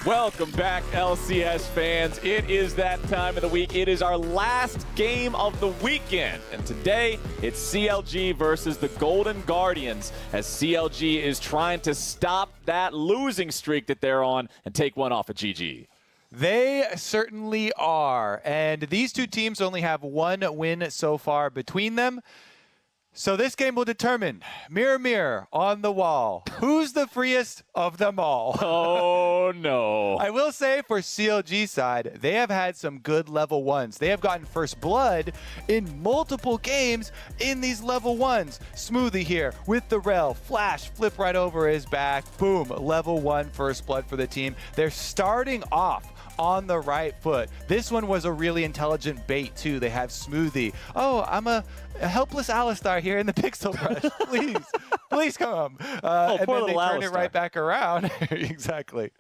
Welcome back, LCS fans. It is that time of the week. It is our last game of the weekend. And today, it's CLG versus the Golden Guardians, as CLG is trying to stop that losing streak that they're on and take one off of GG. They certainly are. And these two teams only have one win so far between them. So this game will determine, mirror, mirror on the wall, who's the freest of them all? Oh, no. I will say for CLG side, they have had some good level ones. They have gotten first blood in multiple games in these level ones. Smoothie here with the rel, flash, flip right over his back, boom, level 1 first blood for the team. They're starting off on the right foot. This one was a really intelligent bait too. They have Smoothie. Oh, I'm a helpless Alistar here in the pixel brush. Please come. And then they turn it right back around. Exactly.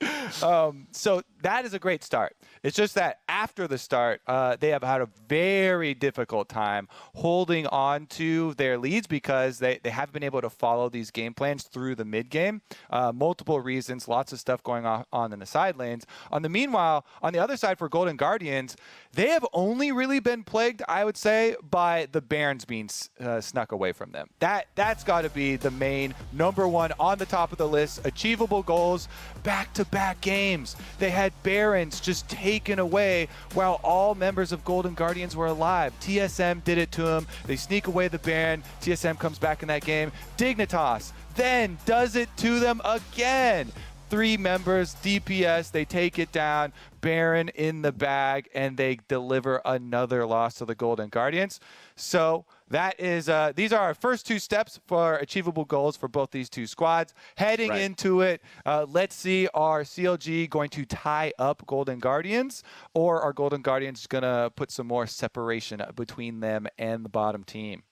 So that is a great start. It's just that after the start, they have had a very difficult time holding on to their leads because they haven't been able to follow these game plans through the mid game. Multiple reasons, lots of stuff going on in the side lanes. Meanwhile, on the other side for Golden Guardians, they have only really been plagued, I would say, by the Barons being snuck away from them. That's got to be the main number one on the top of the list. Achievable goals, back-to-back games. They had Barons just taken away while all members of Golden Guardians were alive. TSM did it to them. They sneak away the Baron. TSM comes back in that game. Dignitas then does it to them again. 3 members, DPS, they take it down, Baron in the bag, and they deliver another loss to the Golden Guardians. So that is, these are our first 2 steps for achievable goals for both these 2 squads. Heading into it, let's see, are CLG going to tie up Golden Guardians, or are Golden Guardians going to put some more separation between them and the bottom team?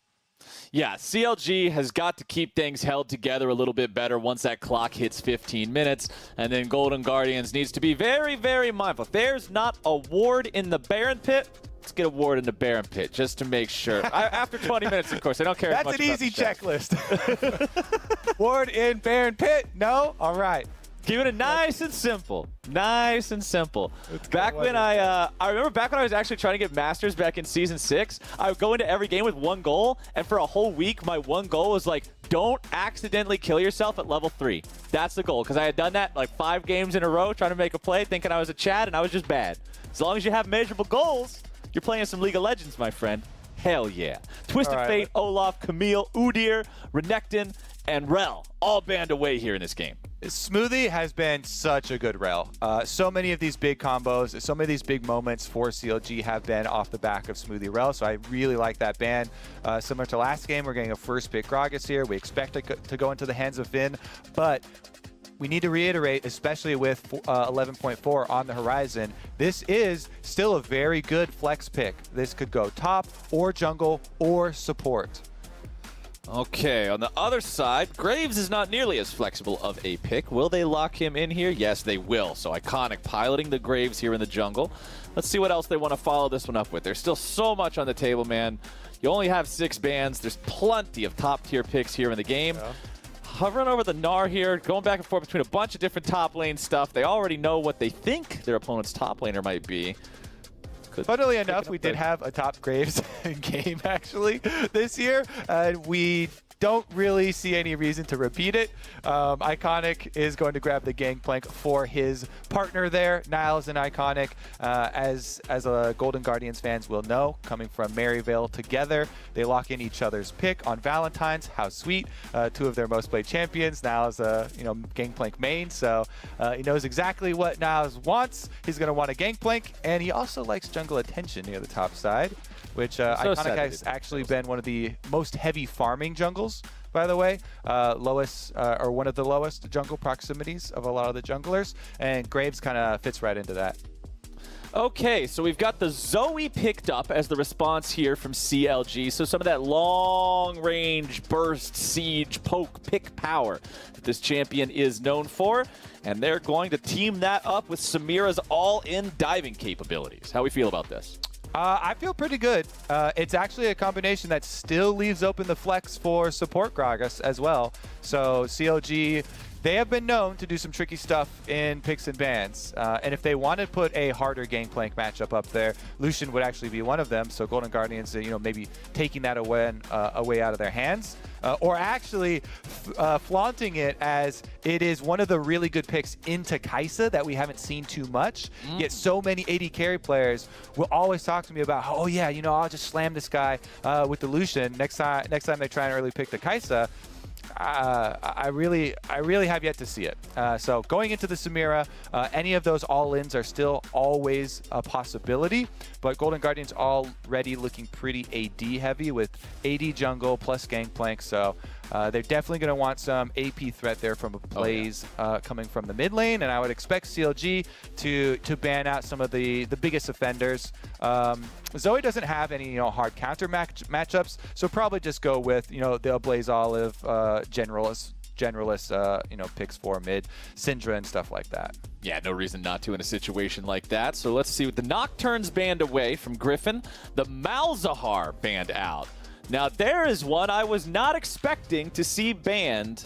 Yeah, CLG has got to keep things held together a little bit better once that clock hits 15 minutes. And then Golden Guardians needs to be very, very mindful. If there's not a ward in the Baron pit, let's get a ward in the Baron pit just to make sure. After 20 minutes, of course, I don't care as much. That's an easy checklist. Ward in Baron pit? No? All right. Keep it nice and simple. Nice and simple. Back when I remember back when I was actually trying to get Masters back in Season 6, I would go into every game with 1 goal, and for a whole week, my 1 goal was like, don't accidentally kill yourself at level 3. That's the goal, because I had done that like 5 games in a row trying to make a play, thinking I was a Chad, and I was just bad. As long as you have measurable goals, you're playing some League of Legends, my friend. Hell yeah. Twisted Fate, Olaf, Camille, Udyr, Renekton, and Rel all band away here in this game. Smoothie has been such a good rel. So many of these big combos, so many of these big moments for CLG have been off the back of Smoothie rel, so I really like that ban. Similar to last game, we're getting a first pick Gragas here. We expect it to go into the hands of Finn, but we need to reiterate, especially with 11.4 on the horizon, this is still a very good flex pick. This could go top or jungle or support. Okay, on the other side, Graves is not nearly as flexible of a pick. Will they lock him in here? Yes, they will. So Iconic piloting the Graves here in the jungle. Let's see what else they want to follow this one up with. There's still so much on the table, man. You only have 6 bans. There's plenty of top-tier picks here in the game. Yeah. Hovering over the Gnar here, going back and forth between a bunch of different top lane stuff. They already know what they think their opponent's top laner might be. Funnily enough, we did have a top Graves game actually this year, and we don't really see any reason to repeat it. Iconic is going to grab the Gangplank for his partner there. Niles and Iconic, as a Golden Guardians fans will know, coming from Maryvale together, they lock in each other's pick on Valentine's. How sweet. 2 of their most played champions. Niles, Gangplank main, so he knows exactly what Niles wants. He's going to want a Gangplank, and he also likes jungle attention near the top side, which Iconic has actually been one of the most heavy farming jungles, by the way. Lowest, or one of the lowest jungle proximities of a lot of the junglers, and Graves kind of fits right into that. Okay, so we've got the Zoe picked up as the response here from CLG. So some of that long-range burst, siege, poke, pick power that this champion is known for. And they're going to team that up with Samira's all-in diving capabilities. How we feel about this? I feel pretty good. It's actually a combination that still leaves open the flex for support Gragas as well. So CLG they have been known to do some tricky stuff in picks and bans. And if they want to put a harder Gangplank matchup up there, Lucian would actually be one of them. So Golden Guardians, maybe taking that away out of their hands. Or actually flaunting it as it is one of the really good picks into Kai'Sa that we haven't seen too much. Yet so many AD carry players will always talk to me about, oh yeah, I'll just slam this guy with the Lucian. Next time they try and early pick the Kai'Sa. I really have yet to see it. So going into the Samira, any of those all-ins are still always a possibility, but Golden Guardians already looking pretty AD heavy with AD jungle plus Gangplank, so they're definitely going to want some AP threat there from a Blaze coming from the mid lane, and I would expect CLG to ban out some of the biggest offenders. Zoe doesn't have any hard counter matchups, so probably just go with the Blaze Olive generalist picks for mid, Syndra and stuff like that. Yeah, no reason not to in a situation like that. So let's see. The Nocturne's banned away from Griffin. The Malzahar banned out. Now there is one I was not expecting to see banned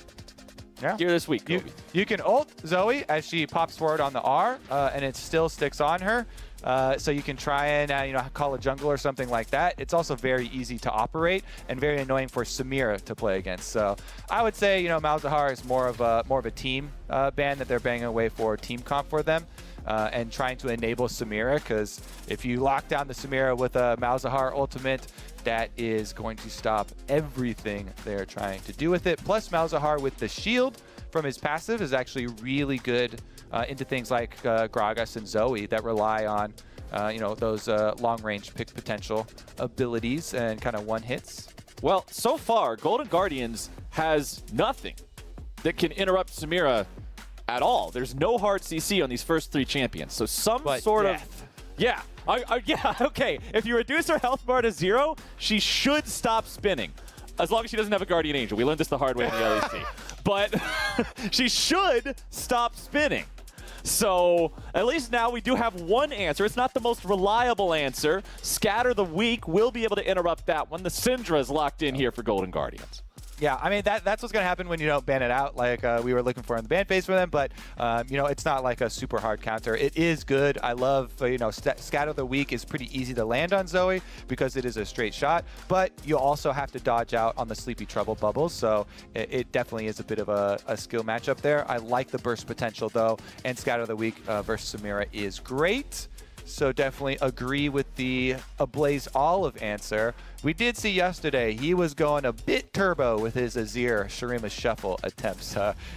here this week. You can ult Zoe as she pops forward on the R, and it still sticks on her. So you can try and call a jungle or something like that. It's also very easy to operate and very annoying for Samira to play against. So I would say Malzahar is more of a team ban that they're banging away for team comp for them. And trying to enable Samira, because if you lock down the Samira with a Malzahar ultimate, that is going to stop everything they're trying to do with it. Plus Malzahar with the shield from his passive is actually really good into things like Gragas and Zoe that rely on those long-range pick potential abilities and kind of one-hits. Well, so far, Golden Guardians has nothing that can interrupt Samira at all. There's no hard CC on these first 3 champions. So yeah, okay. If you reduce her health bar to 0, she should stop spinning. As long as she doesn't have a Guardian Angel. We learned this the hard way in the LEC. But she should stop spinning. So at least now we do have one answer. It's not the most reliable answer. Scatter the Weak will be able to interrupt that one. The Syndra is locked in here for Golden Guardians. Yeah, I mean, that's what's going to happen when you don't ban it out like we were looking for in the ban phase for them, but, it's not like a super hard counter. It is good. I love, Scatter the Weak is pretty easy to land on Zoe because it is a straight shot, but you also have to dodge out on the Sleepy Trouble bubbles, so it definitely is a bit of a skill matchup there. I like the burst potential, though, and Scatter the Weak versus Samira is great. So definitely agree with the Ablaze Olive answer. We did see yesterday he was going a bit turbo with his Azir Shurima Shuffle attempts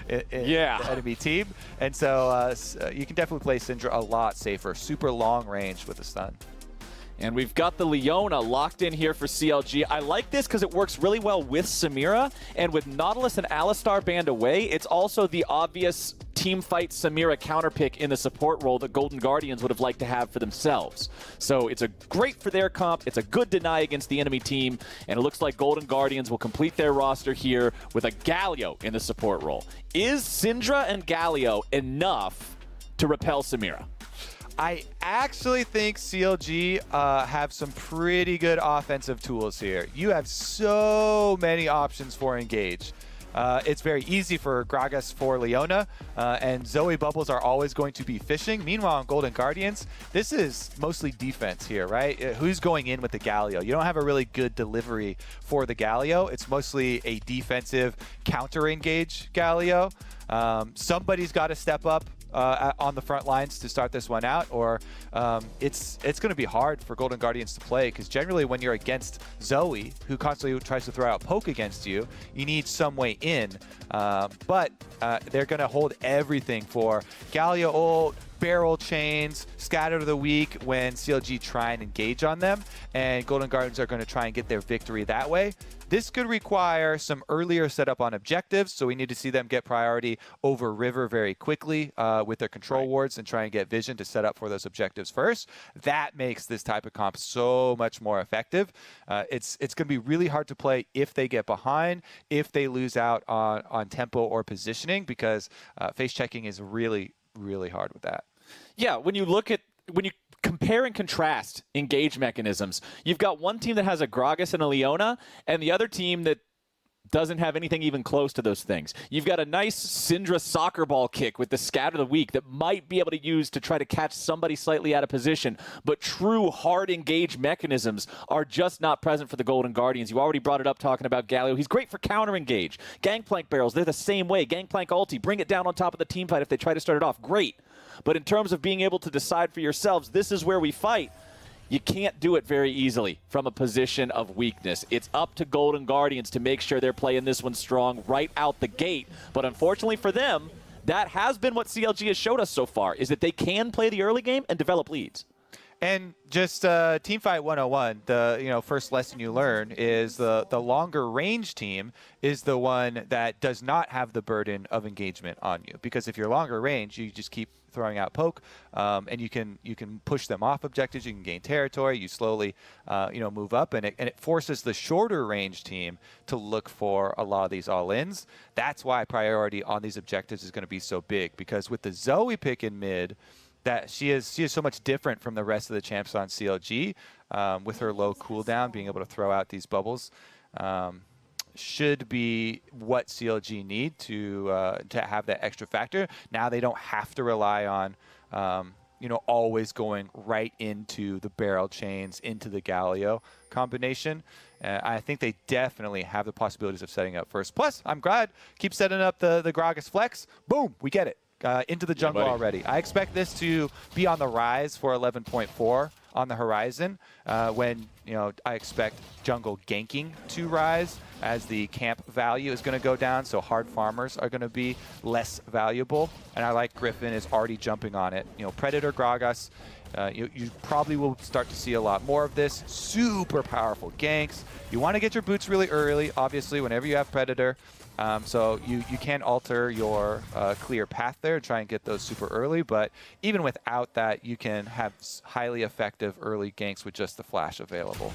in the enemy team. And so you can definitely play Syndra a lot safer. Super long range with a stun. And we've got the Leona locked in here for CLG. I like this because it works really well with Samira, and with Nautilus and Alistar banned away, it's also the obvious team fight Samira counter pick in the support role that Golden Guardians would have liked to have for themselves. So it's a great for their comp, it's a good deny against the enemy team, and it looks like Golden Guardians will complete their roster here with a Galio in the support role. Is Syndra and Galio enough to repel Samira? I actually think CLG have some pretty good offensive tools here. You have so many options for engage. It's very easy for Gragas for Leona, and Zoe bubbles are always going to be fishing. Meanwhile, in Golden Guardians, this is mostly defense here, right? Who's going in with the Galio? You don't have a really good delivery for the Galio. It's mostly a defensive counter-engage Galio. Somebody's got to step up on the front lines to start this one out, or it's going to be hard for Golden Guardians to play, because generally when you're against Zoe, who constantly tries to throw out poke against you, you need some way in. But they're going to hold everything for Galio ult, barrel chains, Scatter the Weak when CLG try and engage on them, and Golden Guardians are going to try and get their victory that way. This could require some earlier setup on objectives, so we need to see them get priority over River very quickly with their control wards and try and get vision to set up for those objectives first. That makes this type of comp so much more effective. It's going to be really hard to play if they get behind, if they lose out on tempo or positioning, because face checking is really, really hard with that. Yeah, when you compare and contrast engage mechanisms, you've got one team that has a Gragas and a Leona, and the other team that doesn't have anything even close to those things. You've got a nice Syndra soccer ball kick with the Scatter the Weak that might be able to use to try to catch somebody slightly out of position, but true hard engage mechanisms are just not present for the Golden Guardians. You already brought it up talking about Galio. He's great for counter engage. Gangplank barrels, they're the same way. Gangplank ulti, bring it down on top of the team fight if they try to start it off. Great. But in terms of being able to decide for yourselves, this is where we fight, you can't do it very easily from a position of weakness. It's up to Golden Guardians to make sure they're playing this one strong right out the gate. But unfortunately for them, that has been what CLG has showed us so far, is that they can play the early game and develop leads. And just Teamfight 101, the first lesson you learn is the longer range team is the one that does not have the burden of engagement on you. Because if you're longer range, you just keep throwing out poke, and you can push them off objectives. You can gain territory. You slowly move up, and it forces the shorter range team to look for a lot of these all-ins. That's why priority on these objectives is going to be so big, because with the Zoe pick in mid, that she is so much different from the rest of the champs on CLG, with her low cooldown, being able to throw out these bubbles, should be what CLG need to have that extra factor. Now they don't have to rely on always going right into the barrel chains, into the Galio combination. I think they definitely have the possibilities of setting up first. Plus, I'm glad, keep setting up the Gragas flex. Boom, we get it. Into the jungle already. I expect this to be on the rise for 11.4 on the horizon, when I expect jungle ganking to rise as the camp value is going to go down, so hard farmers are going to be less valuable. And I like Griffin is already jumping on it. Predator Gragas, you probably will start to see a lot more of this. Super powerful ganks. You want to get your boots really early, obviously, whenever you have Predator. So you can alter your clear path there, try and get those super early, but even without that, you can have highly effective early ganks with just the flash available.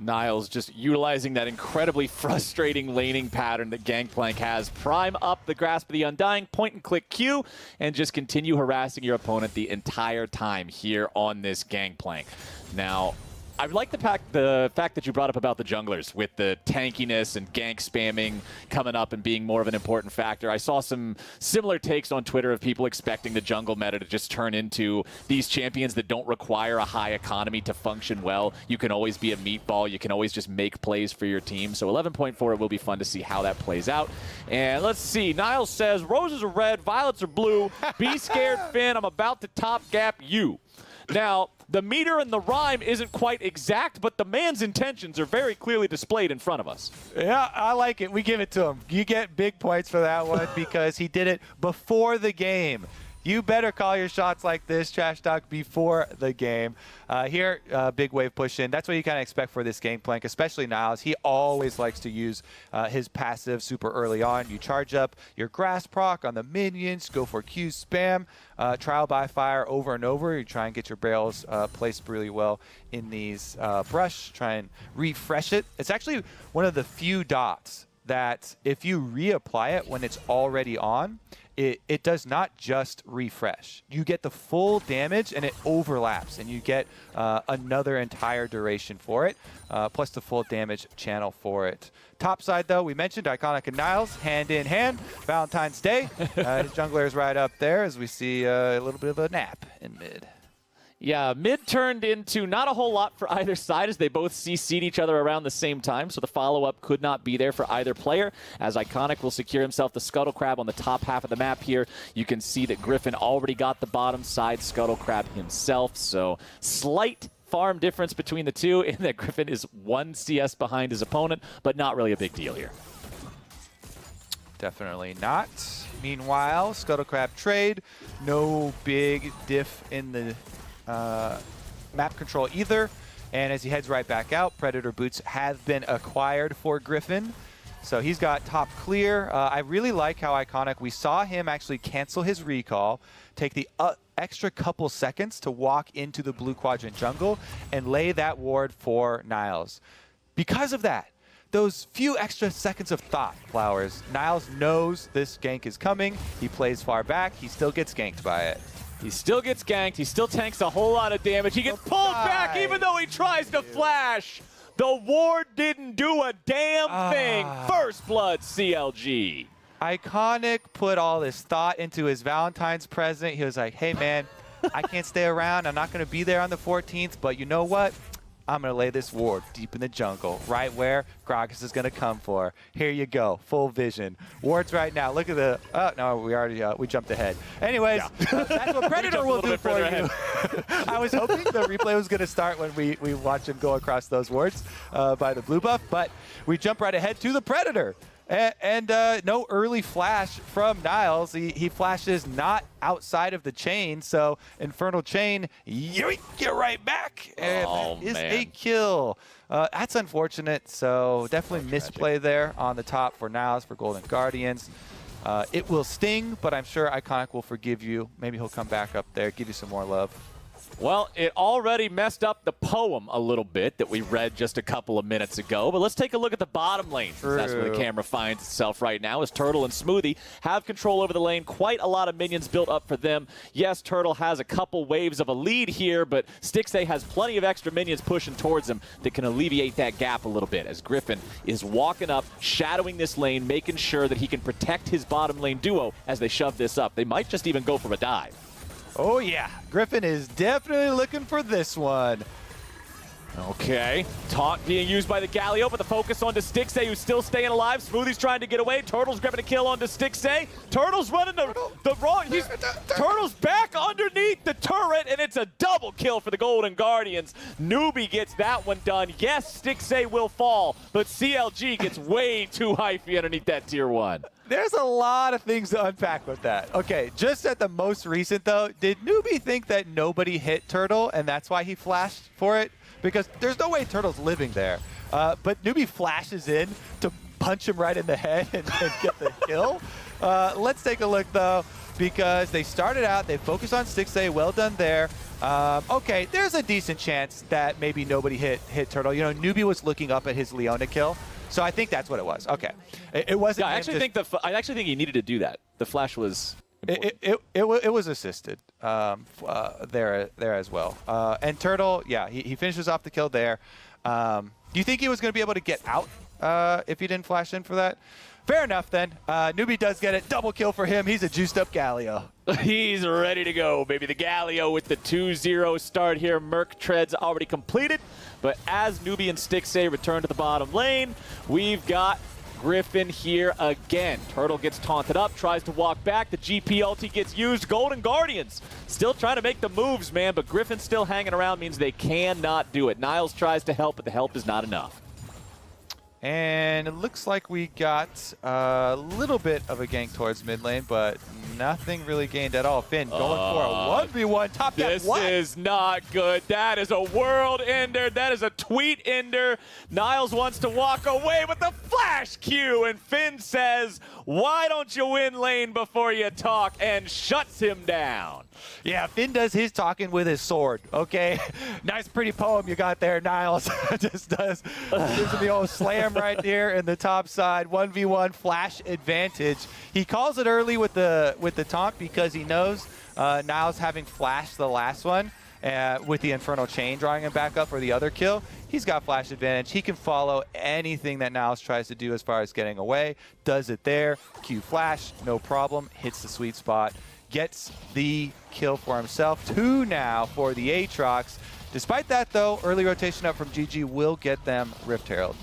Niles just utilizing that incredibly frustrating laning pattern that Gangplank has. Prime up the Grasp of the Undying, point and click Q, and just continue harassing your opponent the entire time here on this Gangplank. Now, I like the fact that you brought up about the junglers with the tankiness and gank spamming coming up and being more of an important factor. I saw some similar takes on Twitter of people expecting the jungle meta to just turn into these champions that don't require a high economy to function well. You can always be a meatball. You can always just make plays for your team. So 11.4, it will be fun to see how that plays out. And let's see. Niles says, roses are red, violets are blue. Be scared, Finn. I'm about to top gap you. Now, the meter and the rhyme isn't quite exact, but the man's intentions are very clearly displayed in front of us. Yeah, I like it. We give it to him. You get big points for that one because he did it before the game. You better call your shots like this, Trash Talk, before the game. Here, big wave push in. That's what you kind of expect for this Gangplank, especially Niles. He always likes to use his passive super early on. You charge up your grass proc on the minions, go for Q spam, trial by fire over and over. You try and get your barrels placed really well in these brush, try and refresh it. It's actually one of the few dots that if you reapply it when it's already on, it does not just refresh. You get the full damage and it overlaps, and you get another entire duration for it, plus the full damage channel for it. Top side, though, we mentioned Iconic and Niles, hand in hand, Valentine's Day. His jungler is right up there as we see a little bit of a nap in mid. Yeah, mid turned into not a whole lot for either side as they both CC'd each other around the same time, so the follow-up could not be there for either player, as Iconic will secure himself the Scuttle Crab on the top half of the map here. You can see that Griffin already got the bottom side Scuttle Crab himself, so slight farm difference between the two in that Griffin is 1 CS behind his opponent, but not really a big deal here. Definitely not. Meanwhile, Scuttle Crab trade, no big diff in the map control either, and as he heads right back out, Predator boots have been acquired for Griffin, so he's got top clear. I really like how Iconic, we saw him actually cancel his recall, take the extra couple seconds to walk into the blue quadrant jungle and lay that ward for Niles. Because of that, those few extra seconds of thought, Flowers, Niles knows this gank is coming, he plays far back, he still gets ganked by it. He still gets ganked. He still tanks a whole lot of damage. He gets pulled back even though he tries to flash. The ward didn't do a damn thing. First blood, CLG. Iconic put all this thought into his Valentine's present. He was like, hey, man, I can't stay around. I'm not going to be there on the 14th, but you know what? I'm going to lay this ward deep in the jungle, right where Gragas is going to come for. Here you go. Full vision. Wards right now. Look at the... Oh, no, we already... we jumped ahead. Anyways, that's what Predator will do for you. I was hoping the replay was going to start when we watch him go across those wards by the blue buff, but we jump right ahead to the Predator. And no early flash from Niles. He flashes not outside of the chain, so Infernal Chain, yoink, you're right back. And that is a kill. That's unfortunate, so definitely misplay there on the top for Niles for Golden Guardians. It will sting, but I'm sure Iconic will forgive you. Maybe he'll come back up there, give you some more love. Well, it already messed up the poem a little bit that we read just a couple of minutes ago, but let's take a look at the bottom lane. That's where the camera finds itself right now, as Turtle and Smoothie have control over the lane. Quite a lot of minions built up for them. Yes, Turtle has a couple waves of a lead here, but Stixxay has plenty of extra minions pushing towards him that can alleviate that gap a little bit, as Griffin is walking up, shadowing this lane, making sure that he can protect his bottom lane duo as they shove this up. They might just even go for a dive. Oh, yeah. Griffin is definitely looking for this one. Okay. Taunt being used by the Galio, but the focus onto Stixxay, who's still staying alive. Smoothie's trying to get away. Turtle's grabbing a kill onto Stixxay. Turtle's running the wrong... Turtle's back underneath the turret, and it's a double kill for the Golden Guardians. Newbie gets that one done. Yes, Stixxay will fall, but CLG gets way too hyphy underneath that tier 1. There's a lot of things to unpack with that. Okay, just at the most recent, though, did Newbie think that nobody hit Turtle, and that's why he flashed for it? Because there's no way Turtle's living there. But Newbie flashes in to punch him right in the head and get the kill. Let's take a look, though, because they started out, they focused on Stixxay, well done there. Okay, there's a decent chance that maybe nobody hit Turtle. You know, Newbie was looking up at his Leona kill. So I think that's what it was. Okay, it wasn't. Yeah, I actually think he needed to do that. The flash was. It was assisted there as well. And Turtle, yeah, he finishes off the kill there. Do you think he was going to be able to get out if he didn't flash in for that? Fair enough then. Newbie does get it. Double kill for him. He's a juiced up Galio. He's ready to go, baby. The Galio with the 2-0 start here. Merc treads already completed. But as Newbie and Stixxay return to the bottom lane, we've got Griffin here again. Turtle gets taunted up, tries to walk back. The GP ulti gets used. Golden Guardians still trying to make the moves, man, but Griffin still hanging around means they cannot do it. Niles tries to help, but the help is not enough. And it looks like we got a little bit of a gank towards mid lane, but nothing really gained at all. Finn going for a 1v1 top deck. This is not good. That is a world ender. That is a tweet ender. Niles wants to walk away with the flash Q, and Finn says, why don't you win lane before you talk, and shuts him down. Yeah, Finn does his talking with his sword, okay? Nice pretty poem you got there, Niles. Just gives him the old slam right there in the top side. 1v1 flash advantage. He calls it early with the taunt because he knows Niles having flashed the last one with the Infernal Chain drawing him back up for the other kill. He's got flash advantage. He can follow anything that Niles tries to do as far as getting away. Does it there. Q flash, no problem. Hits the sweet spot. Gets the kill for himself. 2 now for the Aatrox. Despite that, though, early rotation up from GG will get them Rift Herald.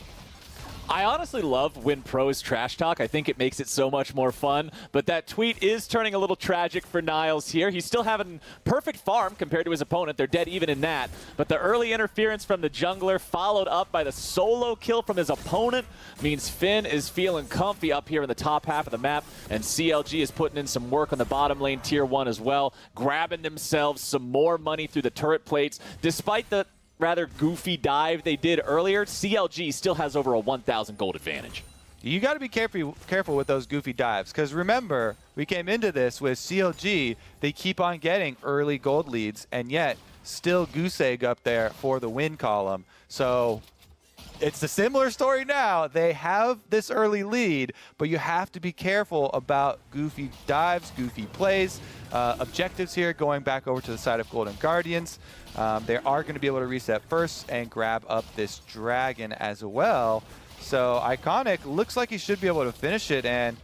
I honestly love when pros trash talk. I think it makes it so much more fun. But that tweet is turning a little tragic for Niles here. He's still having perfect farm compared to his opponent. They're dead even in that. But the early interference from the jungler followed up by the solo kill from his opponent means Finn is feeling comfy up here in the top half of the map. And CLG is putting in some work on the bottom lane tier 1 as well, grabbing themselves some more money through the turret plates. Despite the rather goofy dive they did earlier, CLG still has over a 1,000 gold advantage. You got to be careful with those goofy dives, because remember, we came into this with CLG. They keep on getting early gold leads, and yet still goose egg up there for the win column. So it's a similar story now. They have this early lead, but you have to be careful about goofy dives, goofy plays. Objectives here going back over to the side of Golden Guardians. They are going to be able to reset first and grab up this dragon as well. So Iconic looks like he should be able to finish it and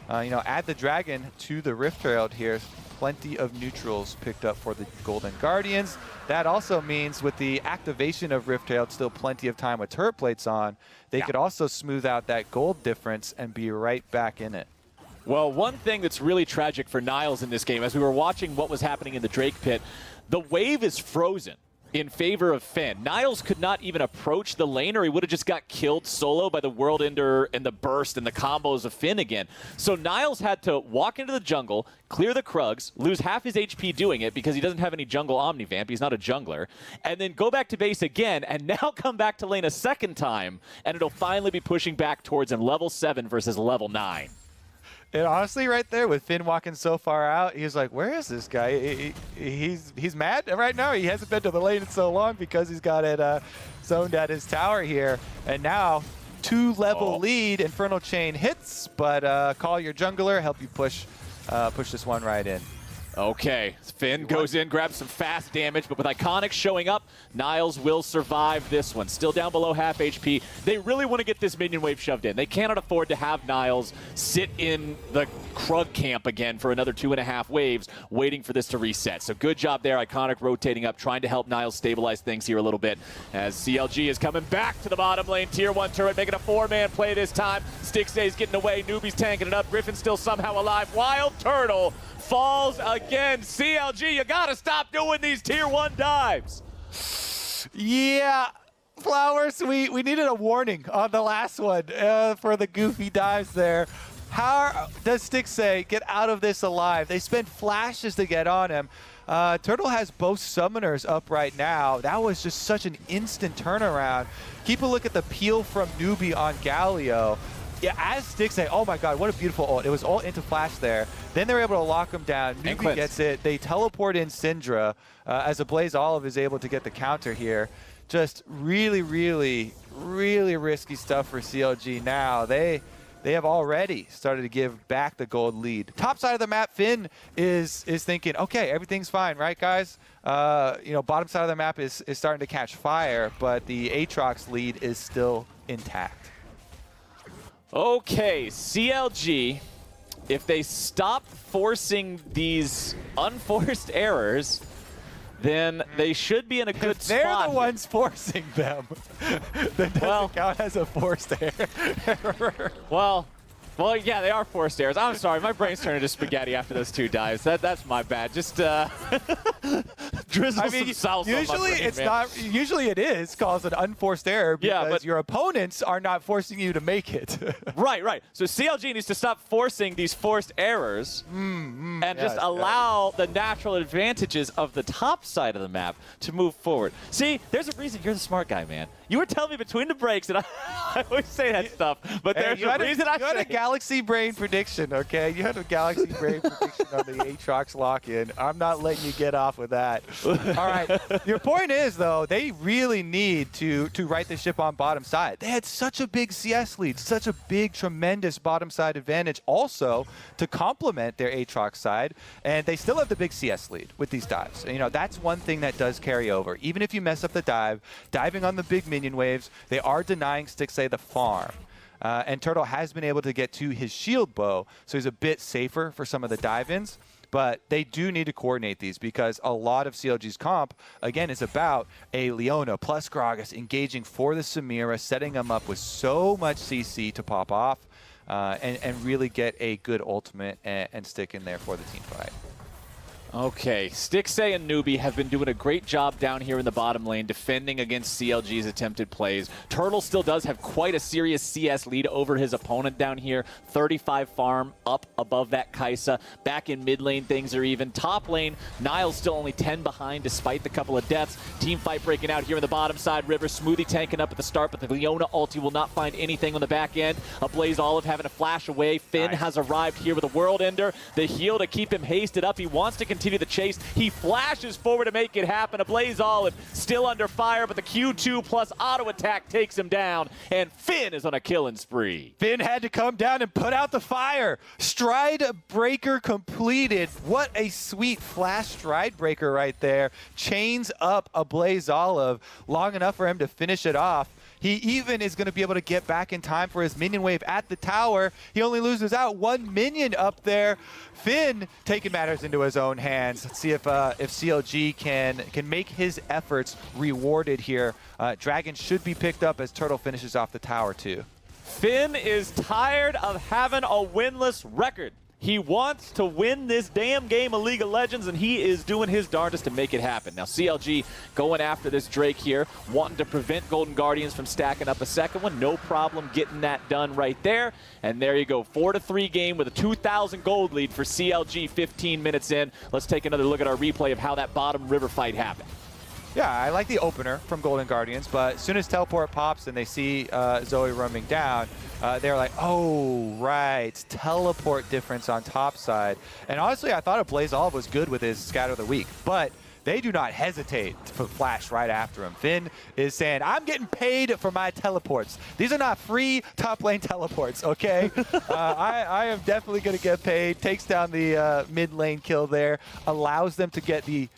add the dragon to the Rift Herald here. Plenty of neutrals picked up for the Golden Guardians. That also means with the activation of Rift Herald, still plenty of time with turret plates on, they could also smooth out that gold difference and be right back in it. Well, one thing that's really tragic for Niles in this game, as we were watching what was happening in the Drake pit, the wave is frozen in favor of Finn. Niles could not even approach the lane, or he would have just got killed solo by the World Ender and the burst and the combos of Finn again. So Niles had to walk into the jungle, clear the Krugs, lose half his HP doing it because he doesn't have any jungle Omnivamp, he's not a jungler, and then go back to base again and now come back to lane a second time, and it'll finally be pushing back towards him level 7 versus level 9. And honestly, right there, with Finn walking so far out, he was like, where is this guy? He's mad right now. He hasn't been to the lane in so long because he's got it zoned at his tower here. And now, 2-level lead. Infernal Chain hits, but call your jungler, help you push this one right in. Okay, Finn goes in, grabs some fast damage, but with Iconic showing up, Niles will survive this one. Still down below half HP. They really want to get this minion wave shoved in. They cannot afford to have Niles sit in the Krug camp again for another 2.5 waves, waiting for this to reset. So good job there, Iconic rotating up, trying to help Niles stabilize things here a little bit, as CLG is coming back to the bottom lane. Tier 1 turret making a 4-man play this time. Stixay's getting away, Newbie's tanking it up, Griffin's still somehow alive. Wild Turtle falls again. CLG, you gotta stop doing these tier 1 dives. Yeah, Flowers, we needed a warning on the last one for the goofy dives there. How does Stixay get out of this alive? They spend flashes to get on him. Turtle has both summoners up right now. That was just such an instant turnaround. Keep a look at the peel from Newbie on Galio. Yeah, as Stixay, oh my god, what a beautiful ult. It was ult into flash there. Then they're able to lock him down. Newbie gets it. They teleport in Syndra as a Blaze Olive is able to get the counter here. Just really, really, really risky stuff for CLG now. They have already started to give back the gold lead. Top side of the map, Finn is thinking, okay, everything's fine, right, guys? Bottom side of the map is starting to catch fire, but the Aatrox lead is still intact. Okay, CLG, if they stop forcing these unforced errors, then they should be in a good spot. They're the ones forcing them. That doesn't count as a forced error. Well, yeah, they are forced errors. I'm sorry, my brain's turning to spaghetti after those 2 dives. That's my bad. Just drizzle some salsa. Usually on my brain, not. Usually it is called an unforced error because your opponents are not forcing you to make it. Right. So CLG needs to stop forcing these forced errors and just allow the natural advantages of the top side of the map to move forward. See, there's a reason you're the smart guy, man. You were telling me between the breaks, and I always say that stuff, but there's a reason I say it. You had a Galaxy Brain prediction, okay? You had a Galaxy Brain prediction on the Aatrox lock-in. I'm not letting you get off with that. All right. Your point is, though, they really need to right the ship on bottom side. They had such a big CS lead, such a big, tremendous bottom side advantage also to complement their Aatrox side, and they still have the big CS lead with these dives. And, that's one thing that does carry over. Even if you mess up the dive, diving on the big minion waves, they are denying Stixay the farm. And Turtle has been able to get to his shield bow, so he's a bit safer for some of the dive-ins. But they do need to coordinate these because a lot of CLG's comp, again, is about a Leona plus Gragas engaging for the Samira, setting them up with so much CC to pop off and really get a good ultimate and stick in there for the team fight. Okay, Stixay and Newbie have been doing a great job down here in the bottom lane defending against CLG's attempted plays. Turtle still does have quite a serious CS lead over his opponent down here. 35 farm up above that Kai'Sa. Back in mid lane, things are even. Top lane, Niles still only 10 behind despite the couple of deaths. Team fight breaking out here in the bottom side. River Smoothie tanking up at the start, but the Leona ulti will not find anything on the back end. A Blaze Olive having to flash away. Finn has arrived here with a World Ender. The heal to keep him hasted up. He wants to continue the chase. He flashes forward to make it happen. A Blaze Olive still under fire, but the Q2 plus auto attack takes him down, and Finn is on a killing spree. Finn had to come down and put out the fire. Stride breaker completed. What a sweet flash stride breaker right there. Chains up a Blaze Olive long enough for him to finish it off. He even is going to be able to get back in time for his minion wave at the tower. He only loses out 1 minion up there. Finn taking matters into his own hands. Let's see if CLG can make his efforts rewarded here. Dragon should be picked up as Turtle finishes off the tower too. Finn is tired of having a winless record. He wants to win this damn game of League of Legends, and he is doing his darndest to make it happen. Now, CLG going after this Drake here, wanting to prevent Golden Guardians from stacking up a second one. No problem getting that done right there. And there you go, 4-3 game with a 2,000 gold lead for CLG 15 minutes in. Let's take another look at our replay of how that bottom river fight happened. Yeah, I like the opener from Golden Guardians, but as soon as teleport pops and they see Zoe roaming down, they're like, oh, right, teleport difference on top side. And honestly, I thought a Blaze Olive was good with his Scatter the Weak, but they do not hesitate to flash right after him. Finn is saying, I'm getting paid for my teleports. These are not free top lane teleports, okay? I am definitely going to get paid. Takes down the mid lane kill there, allows them to get the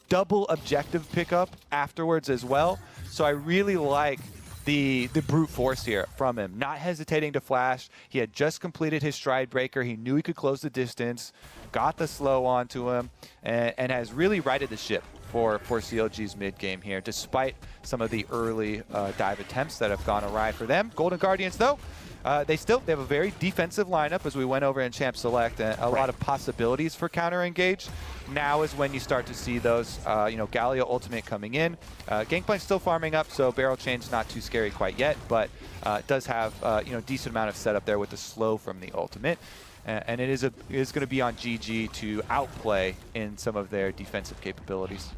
double objective pickup afterwards as well. So I really like the brute force here from him. Not hesitating to flash. He had just completed his stride breaker. He knew he could close the distance, got the slow onto him, and has really righted the ship for CLG's mid game here, despite some of the early dive attempts that have gone awry for them. Golden Guardians, though, they have a very defensive lineup, as we went over in Champ Select, and a lot of possibilities for counter engage. Now is when you start to see those, Galio ultimate coming in. Gangplank's still farming up, so barrel chain's not too scary quite yet, but it does have decent amount of setup there with the slow from the ultimate. And it is going to be on GG to outplay in some of their defensive capabilities.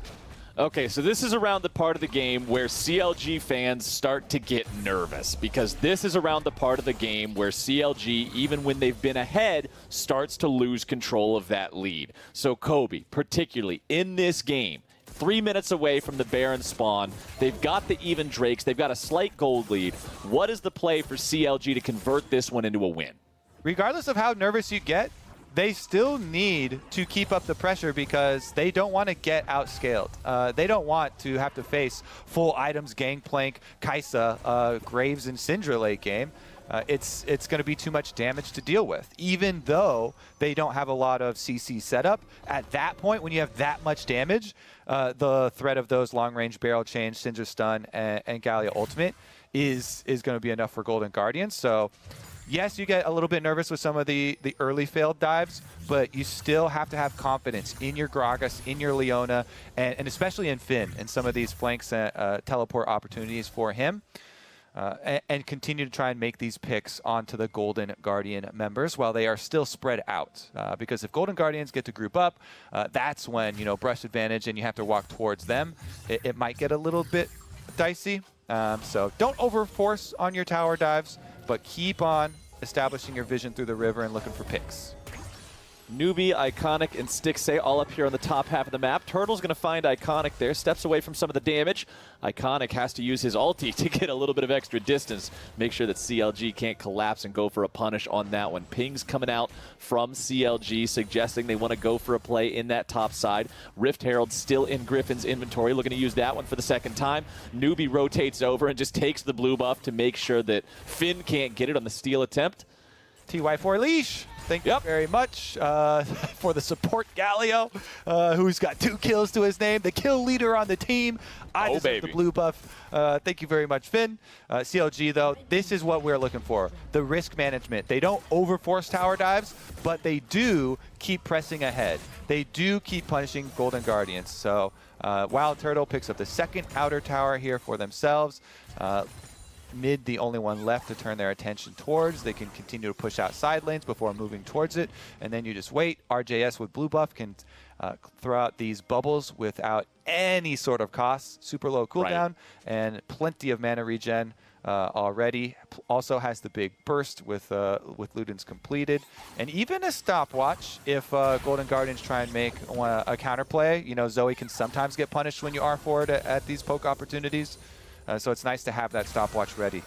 Okay, so this is around the part of the game where CLG fans start to get nervous, because this is around the part of the game where CLG, even when they've been ahead, starts to lose control of that lead. So Kobe, particularly in this game, 3 minutes away from the Baron spawn, they've got the even Drakes, they've got a slight gold lead. What is the play for CLG to convert this one into a win? Regardless of how nervous you get, they still need to keep up the pressure because they don't want to get outscaled. They don't want to have to face full items, Gangplank, Kai'Sa, Graves, and Syndra late game. It's going to be too much damage to deal with, even though they don't have a lot of CC setup. At that point, when you have that much damage, the threat of those long-range barrel chains, Syndra stun, and Galio ultimate is going to be enough for Golden Guardians. So yes, you get a little bit nervous with some of the early failed dives, but you still have to have confidence in your Gragas, in your Leona, and especially in Finn, and some of these flanks teleport opportunities for him, and continue to try and make these picks onto the Golden Guardian members while they are still spread out. Because if Golden Guardians get to group up, that's when, brush advantage and you have to walk towards them. It might get a little bit dicey. So don't overforce on your tower dives, but keep on establishing your vision through the river and looking for picks. Newbie, Iconic, and Stixxay all up here on the top half of the map. Turtle's going to find Iconic there, steps away from some of the damage. Iconic has to use his ulti to get a little bit of extra distance, make sure that CLG can't collapse and go for a punish on that one. Pings coming out from CLG, suggesting they want to go for a play in that top side. Rift Herald still in Griffin's inventory, looking to use that one for the second time. Newbie rotates over and just takes the blue buff to make sure that Finn can't get it on the steal attempt. TY4 leash. Thank you very much for the support, Galio, who's got 2 kills to his name, the kill leader on the team. I deserve the blue buff. Thank you very much, Finn. CLG, though, this is what we're looking for, the risk management. They don't overforce tower dives, but they do keep pressing ahead. They do keep punishing Golden Guardians. So Wild Turtle picks up the second outer tower here for themselves. Mid, the only one left to turn their attention towards. They can continue to push out side lanes before moving towards it, and then you just wait. RJS with blue buff can throw out these bubbles without any sort of cost. Super low cooldown and plenty of mana regen already. Also has the big burst with Ludens completed, and even a stopwatch if Golden Guardians try and make a counterplay. You know, Zoe can sometimes get punished when you are forward at these poke opportunities, so it's nice to have that stopwatch ready.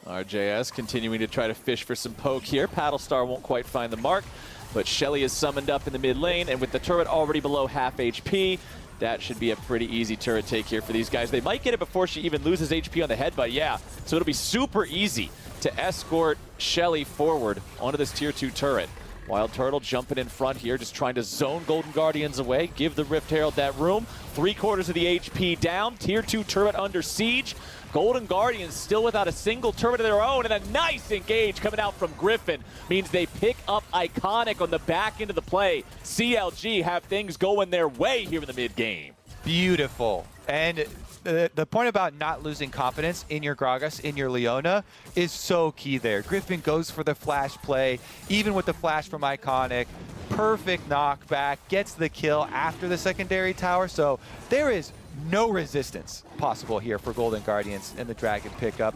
RJS continuing to try to fish for some poke here. Paddlestar won't quite find the mark, but Shelly is summoned up in the mid lane, and with the turret already below half HP, that should be a pretty easy turret take here for these guys. They might get it before she even loses HP on the headbutt, yeah. So it'll be super easy to escort Shelly forward onto this tier 2 turret. Wild Turtle jumping in front here, just trying to zone Golden Guardians away, give the Rift Herald that room. 3/4 of the HP down, tier 2 turret under siege. Golden Guardians still without a single turret of their own, and a nice engage coming out from Griffin means they pick up Iconic on the back end of the play. CLG have things going their way here in the mid game. Beautiful. And the point about not losing confidence in your Gragas, in your Leona, is so key there. Griffin goes for the flash play, even with the flash from Iconic. Perfect knockback, gets the kill after the secondary tower, so there is no resistance possible here for Golden Guardians in the Dragon pickup.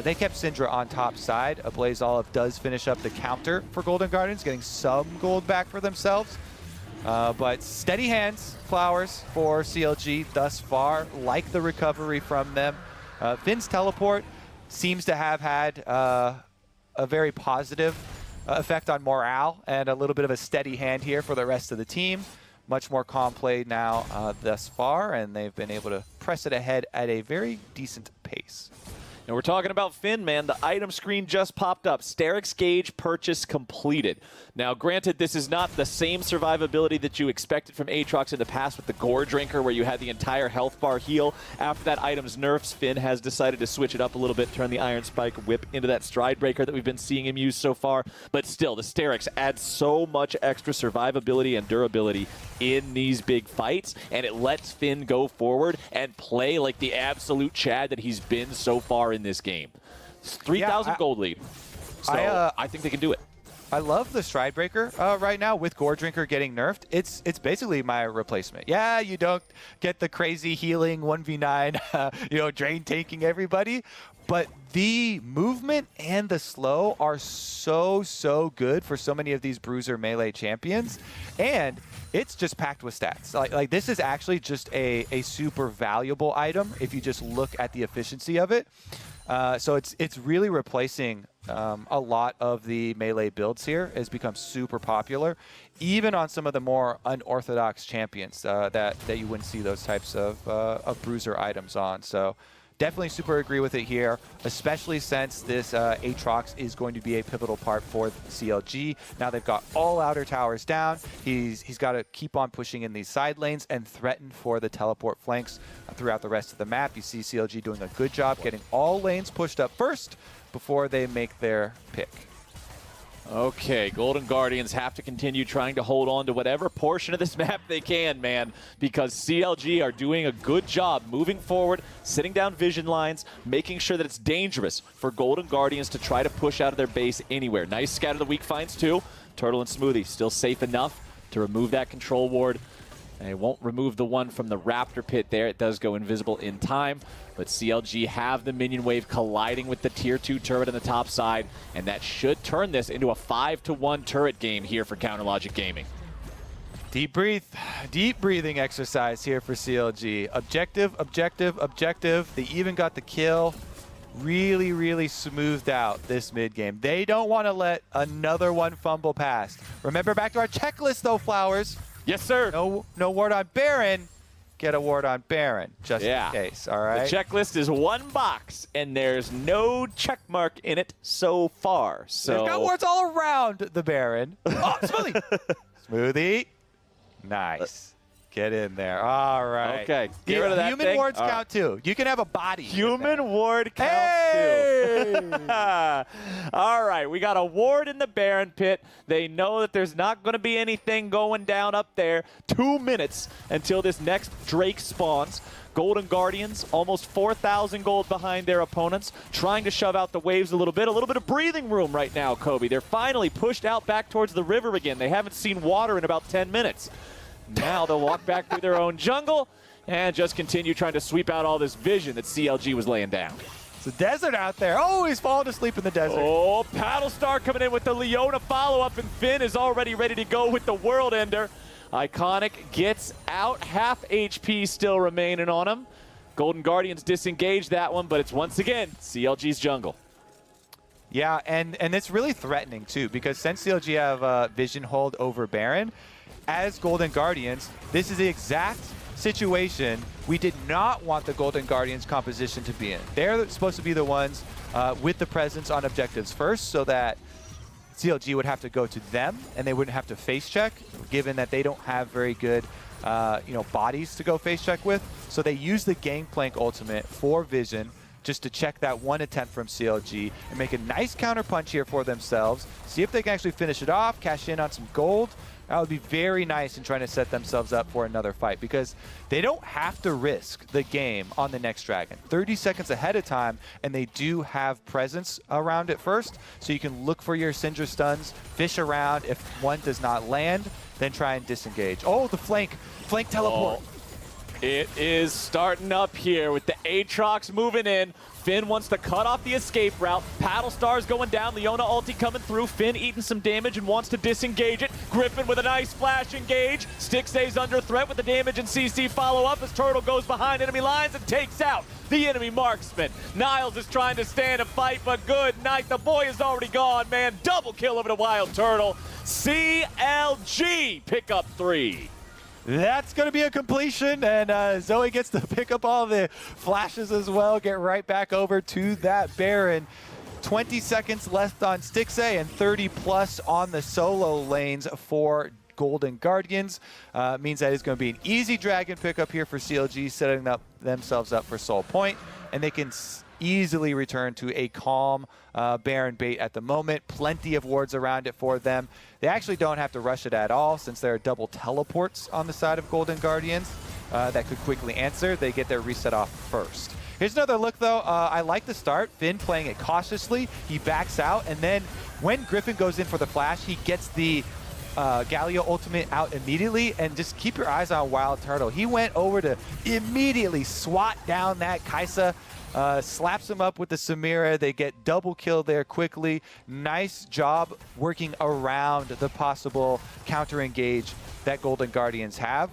They kept Syndra on top side. Blaze Olive does finish up the counter for Golden Guardians, getting some gold back for themselves. But steady hands, Flowers, for CLG thus far, like the recovery from them. Finn's teleport seems to have had a very positive effect on morale and a little bit of a steady hand here for the rest of the team. Much more calm play now thus far, and they've been able to press it ahead at a very decent pace. And we're talking about Finn, man. The item screen just popped up. Sterix Gauge purchase completed. Now, granted, this is not the same survivability that you expected from Aatrox in the past with the Gore Drinker, where you had the entire health bar heal. After that item's nerfs, Finn has decided to switch it up a little bit, turn the Iron Spike whip into that Stride Breaker that we've been seeing him use so far. But still, the Sterix adds so much extra survivability and durability in these big fights, and it lets Finn go forward and play like the absolute Chad that he's been so far in this game. 3,000 gold lead. So I think they can do it. I love the Stride Breaker right now with Gore Drinker getting nerfed. It's basically my replacement. Yeah, you don't get the crazy healing 1v9, drain tanking everybody, but the movement and the slow are so good for so many of these bruiser melee champions, and it's just packed with stats. Like this is actually just a super valuable item if you just look at the efficiency of it. So it's really replacing a lot of the melee builds here. Has become super popular, even on some of the more unorthodox champions that you wouldn't see those types of bruiser items on. So definitely super agree with it here, especially since this Aatrox is going to be a pivotal part for CLG. Now they've got all outer towers down. He's got to keep on pushing in these side lanes and threaten for the teleport flanks throughout the rest of the map. You see CLG doing a good job getting all lanes pushed up first before they make their pick. Okay, Golden Guardians have to continue trying to hold on to whatever portion of this map they can, man, because CLG are doing a good job moving forward, sitting down vision lines, making sure that it's dangerous for Golden Guardians to try to push out of their base anywhere. Nice scatter the weak finds, too. Turtle and Smoothie still safe enough to remove that control ward. And it won't remove the one from the Raptor pit there. It does go invisible in time. But CLG have the minion wave colliding with the tier 2 turret on the top side. And that should turn this into a 5-1 turret game here for Counterlogic Gaming. Deep breathe. Deep breathing exercise here for CLG. Objective, objective, objective. They even got the kill. Really smoothed out this mid game. They don't want to let another one fumble past. Remember back to our checklist though, Flowers. Yes, sir. No ward on Baron. Get a ward on Baron, just in case, all right? The checklist is one box, and there's no check mark in it so far. So they've got wards all around the Baron. Oh, Smoothie! Smoothie. Nice. Get in there. All right. Okay. Get rid of that Human thing. wards count too. You can have a body. Human ward counts too. All right. We got a ward in the Baron pit. They know that there's not going to be anything going down up there. 2 minutes until this next Drake spawns. Golden Guardians, almost 4,000 gold behind their opponents, trying to shove out the waves a little bit of breathing room right now, Kobe. They're finally pushed out back towards the river again. They haven't seen water in about 10 minutes. Now they'll walk back through their own jungle and just continue trying to sweep out all this vision that CLG was laying down. It's a desert out there. Oh, he's falling asleep in the desert. Oh, Paddlestar coming in with the Leona follow-up, and Finn is already ready to go with the World Ender. Iconic gets out, half HP still remaining on him. Golden Guardians disengage that one, but it's once again CLG's jungle. Yeah, and it's really threatening too, because since CLG have vision hold over Baron, as Golden Guardians, this is the exact situation we did not want the Golden Guardians composition to be in. They're supposed to be the ones with the presence on objectives first, so that CLG would have to go to them and they wouldn't have to face check, given that they don't have very good bodies to go face check with. So they use the Gangplank ultimate for vision just to check that one attempt from CLG and make a nice counter punch here for themselves. See if they can actually finish it off, cash in on some gold. That would be very nice in trying to set themselves up for another fight, because they don't have to risk the game on the next dragon 30 seconds ahead of time, and they do have presence around it first, so you can look for your Syndra stuns, fish around. If one does not land, then try and disengage. Oh, the flank teleport. Oh. It is starting up here with the Aatrox moving in. Finn wants to cut off the escape route. Paddlestar's going down. Leona ulti coming through. Finn eating some damage and wants to disengage it. Griffin with a nice flash engage. Stixxay's under threat with the damage and CC follow-up as Turtle goes behind enemy lines and takes out the enemy marksman. Niles is trying to stand and fight, but good night. The boy is already gone, man. Double kill over the Wild Turtle. CLG pick up 3. That's going to be a completion, and Zoe gets to pick up all the flashes as well, get right back over to that Baron. 20 seconds left on Stixxay and 30 plus on the solo lanes for Golden Guardians. Means that it's going to be an easy dragon pickup here for CLG, setting themselves up for Soul Point, and they can easily return to a calm Baron bait at the moment. Plenty of wards around it for them. They actually don't have to rush it at all, since there are double teleports on the side of Golden Guardians that could quickly answer. They get their reset off first. Here's another look, though. I like the start. Finn playing it cautiously. He backs out, and then when Griffin goes in for the flash, he gets the Galio ultimate out immediately. And just keep your eyes on Wild Turtle. He went over to immediately swat down that Kai'Sa. Slaps him up with the Samira. They get double kill there quickly. Nice job working around the possible counter engage that Golden Guardians have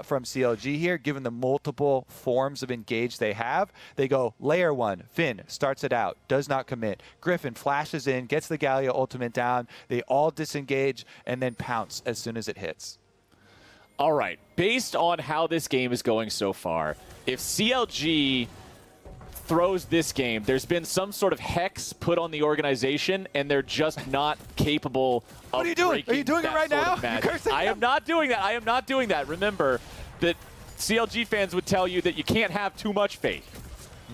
from CLG here, given the multiple forms of engage they have. They go layer 1. Finn starts it out, does not commit. Griffin flashes in, gets the Galio ultimate down. They all disengage and then pounce as soon as it hits. All right, based on how this game is going so far, if CLG throws this game, there's been some sort of hex put on the organization, and they're just not capable of What are you doing? Are you doing it right now? I am not doing that. I am not doing that. Remember that CLG fans would tell you that you can't have too much faith.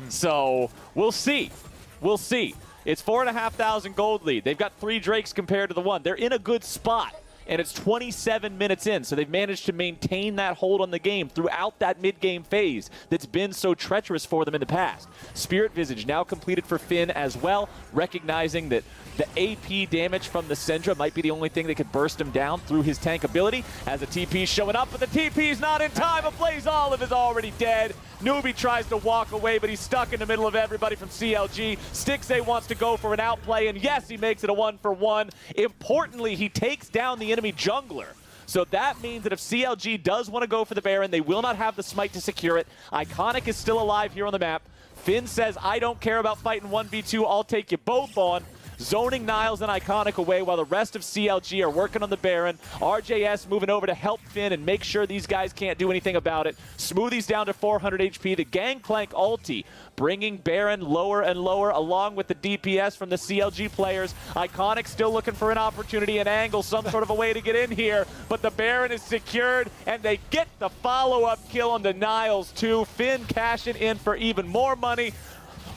So we'll see. We'll see. It's 4,500 gold lead. They've got 3 Drakes compared to the 1. They're in a good spot. And it's 27 minutes in, so they've managed to maintain that hold on the game throughout that mid-game phase that's been so treacherous for them in the past. Spirit Visage now completed for Finn as well, recognizing that the AP damage from the Syndra might be the only thing that could burst him down through his tank ability, as the TP's showing up, but the TP's not in time. A Blaze Olive is already dead. Newbie tries to walk away, but he's stuck in the middle of everybody from CLG. Stixxay wants to go for an outplay, and yes, he makes it a 1-for-1. Importantly, he takes down the enemy jungler. So that means that if CLG does want to go for the Baron, they will not have the smite to secure it. Iconic is still alive here on the map. Finn says, I don't care about fighting 1v2, I'll take you both on. Zoning Niles and Iconic away while the rest of CLG are working on the Baron. RJS moving over to help Finn and make sure these guys can't do anything about it. Smoothie's down to 400 HP. The Gangplank ulti bringing Baron lower and lower, along with the DPS from the CLG players. Iconic still looking for an opportunity, an angle, some sort of a way to get in here, but the Baron is secured, and they get the follow-up kill on the Niles too. Finn cashing in for even more money.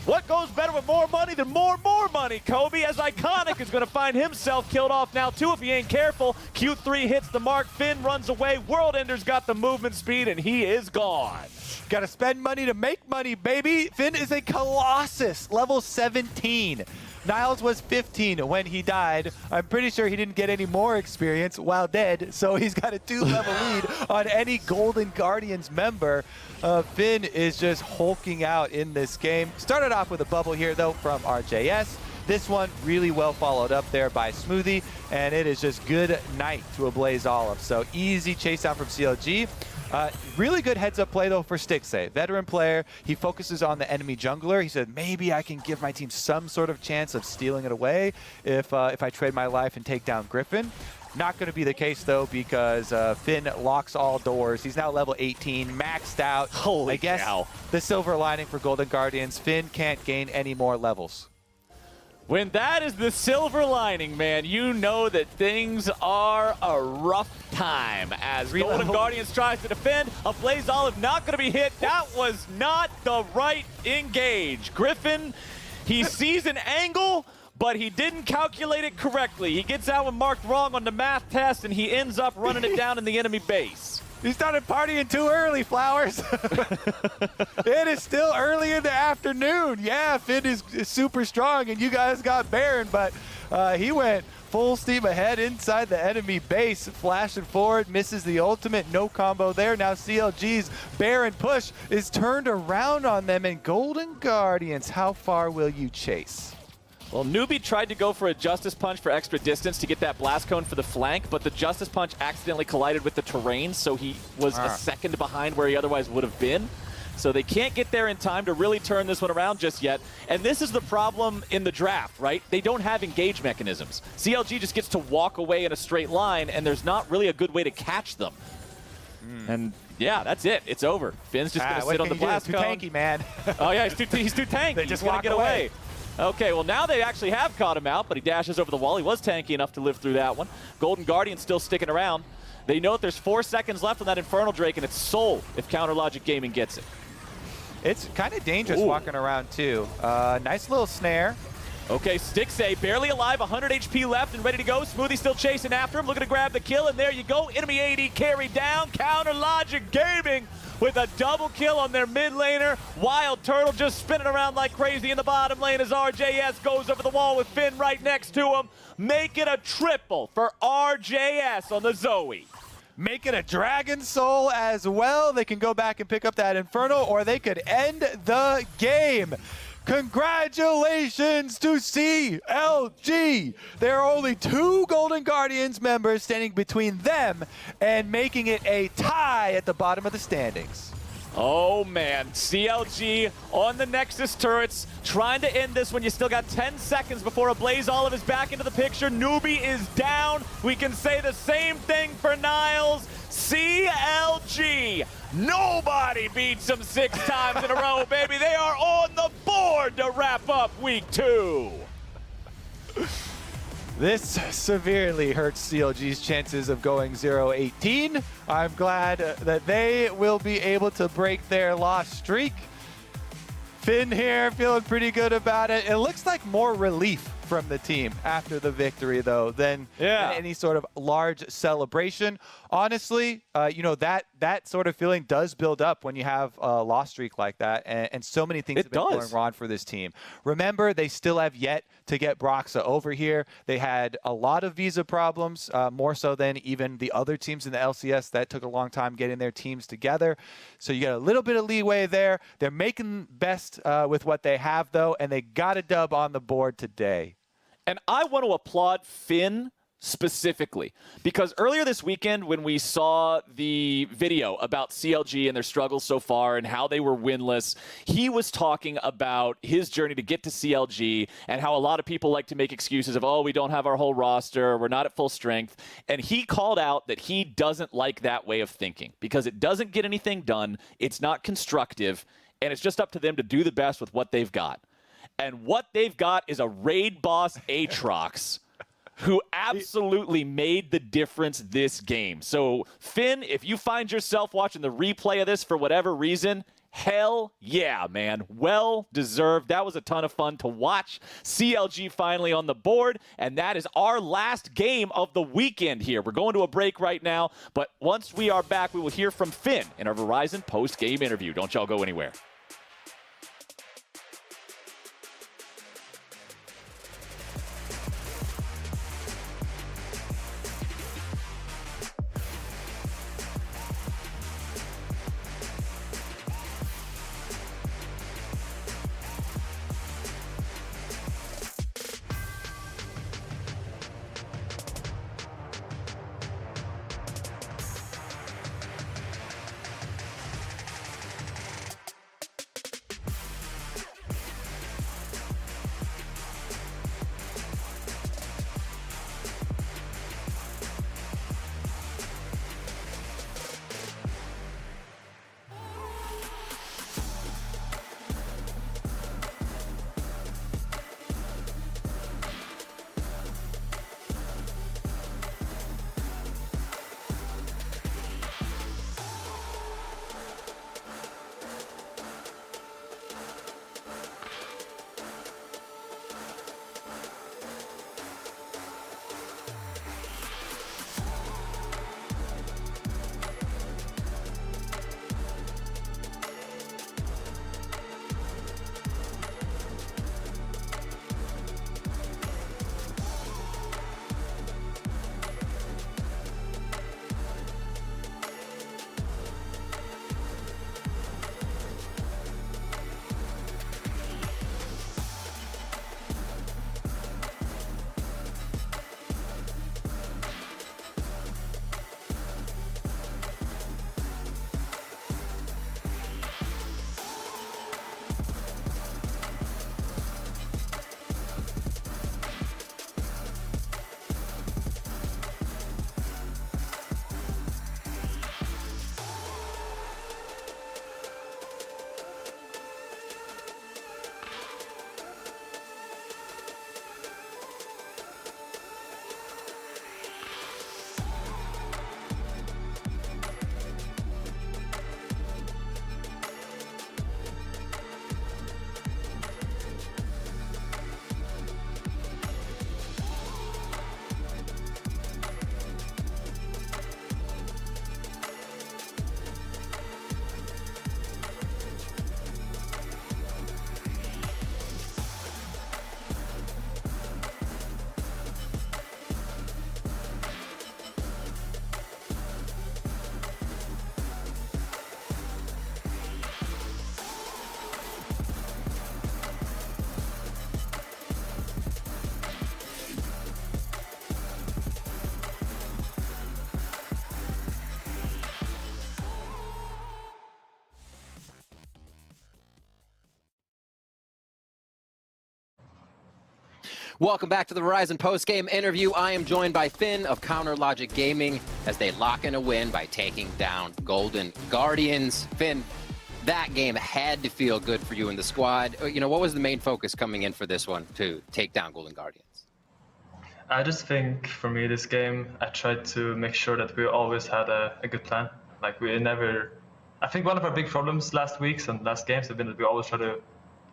What goes better with more money than more money, Kobe? As Iconic is going to find himself killed off now, too, if he ain't careful. Q3 hits the mark. Finn runs away. World Ender's got the movement speed, and he is gone. Got to spend money to make money, baby. Finn is a Colossus, level 17. Niles was 15 when he died. I'm pretty sure he didn't get any more experience while dead, so he's got a 2-level lead on any Golden Guardians member. Finn is just hulking out in this game. Started off with a bubble here, though, from RJS. This one really well followed up there by Smoothie, and it is just good night to a Blaze Olive. So easy chase down from CLG. Really good heads-up play, though, for Stixxay. Veteran player. He focuses on the enemy jungler. He said, maybe I can give my team some sort of chance of stealing it away if I trade my life and take down Griffin. Not going to be the case, though, because Finn locks all doors. He's now level 18, maxed out. Holy I guess cow. The silver lining for Golden Guardians, Finn can't gain any more levels. When that is the silver lining, man, you know that things are a rough time as Golden Guardians tries to defend. A Blaze Olive not going to be hit. That was not the right engage. Griffin, he sees an angle, but he didn't calculate it correctly. He gets that one marked wrong on the math test, and he ends up running it down in the enemy base. He started partying too early, Flowers. It is still early in the afternoon. Yeah, Finn is super strong, and you guys got Baron, but he went full steam ahead inside the enemy base, flashing forward, misses the ultimate, no combo there. Now CLG's Baron push is turned around on them, and Golden Guardians, how far will you chase? Well, Newbie tried to go for a Justice Punch for extra distance to get that Blast Cone for the flank, but the Justice Punch accidentally collided with the terrain, so he was a second behind where he otherwise would have been. So they can't get there in time to really turn this one around just yet. And this is the problem in the draft, right? They don't have engage mechanisms. CLG just gets to walk away in a straight line, and there's not really a good way to catch them. And yeah, that's it. It's over. Finn's just going to sit on the Blast Cone. Too tanky, man. Oh yeah, he's too tanky. They just want walk to get away. Okay, well now they actually have caught him out, but he dashes over the wall. He was tanky enough to live through that one. Golden Guardian still sticking around. They know that there's 4 seconds left on that Infernal Drake, and it's Soul if Counter Logic Gaming gets it. It's kind of dangerous walking around, too. Nice little snare. Okay, Stixxay barely alive, 100 HP left and ready to go. Smoothie still chasing after him, looking to grab the kill, and there you go. Enemy AD carried down. Counter Logic Gaming with a double kill on their mid laner. Wild Turtle just spinning around like crazy in the bottom lane as RJS goes over the wall with Finn right next to him. Make it a triple for RJS on the Zoe. Make it a Dragon Soul as well. They can go back and pick up that Infernal, or they could end the game. Congratulations to CLG. There are only 2 Golden Guardians members standing between them and making it a tie at the bottom of the standings. Oh man, CLG on the Nexus turrets, trying to end this when you still got 10 seconds before a Blaze Olive is back into the picture. Newbie is down. We can say the same thing for Niles. CLG, nobody beats them 6 times in a row, baby. They are on the board to wrap up week 2. This severely hurts CLG's chances of going 0-18. I'm glad that they will be able to break their loss streak. Finn here feeling pretty good about it. It looks like more relief from the team after the victory, though, than any sort of large celebration. Honestly, you know, that sort of feeling does build up when you have a loss streak like that, and so many things have been going wrong for this team. Remember, they still have yet to get Broxa over here. They had a lot of visa problems, more so than even the other teams in the LCS. That took a long time getting their teams together. So you get a little bit of leeway there. They're making best with what they have, though, and they got a dub on the board today. And I want to applaud Finn specifically, because earlier this weekend when we saw the video about CLG and their struggles so far and how they were winless, he was talking about his journey to get to CLG and how a lot of people like to make excuses of, oh, we don't have our whole roster, we're not at full strength. And he called out that he doesn't like that way of thinking because it doesn't get anything done, it's not constructive, and it's just up to them to do the best with what they've got. And what they've got is a raid boss Aatrox who absolutely made the difference this game. So, Finn, if you find yourself watching the replay of this for whatever reason, hell yeah, man. Well deserved. That was a ton of fun to watch. CLG finally on the board, and that is our last game of the weekend here. We're going to a break right now, but once we are back, we will hear from Finn in our Verizon post-game interview. Don't y'all go anywhere. Welcome back to the Verizon post-game interview. I am joined by Finn of Counter Logic Gaming as they lock in a win by taking down Golden Guardians. Finn, that game had to feel good for you in the squad. You know, what was the main focus coming in for this one to take down Golden Guardians? I just think for me this game, I tried to make sure that we always had a good plan. Like we never, I think one of our big problems last weeks and last games have been that we always try to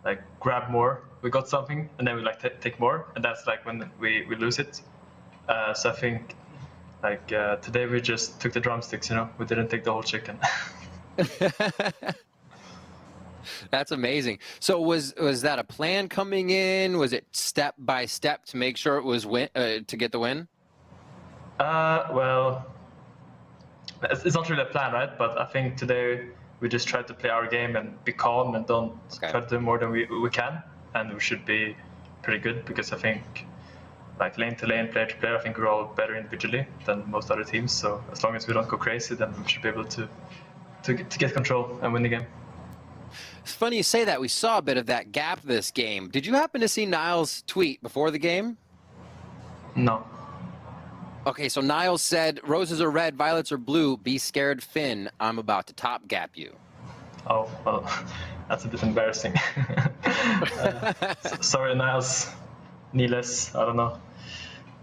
like grab more. We got something and then we like take more, and that's like when we lose it. So I think like today we just took the drumsticks, you know, we didn't take the whole chicken. That's amazing. So was that a plan coming in? Was it step by step to make sure it was to get the win? Well, it's not really a plan, right? But I think today we just try to play our game and be calm and don't try to do more than we can. And we should be pretty good because I think like lane to lane, player to player, I think we're all better individually than most other teams. So as long as we don't go crazy, then we should be able to get control and win the game. It's funny you say that. We saw a bit of that gap this game. Did you happen to see Niles' tweet before the game? No. Okay, so Niles said, "Roses are red, violets are blue. Be scared, Finn. I'm about to top gap you." Oh, well, that's a bit embarrassing. Sorry, Niles. Niles, I don't know.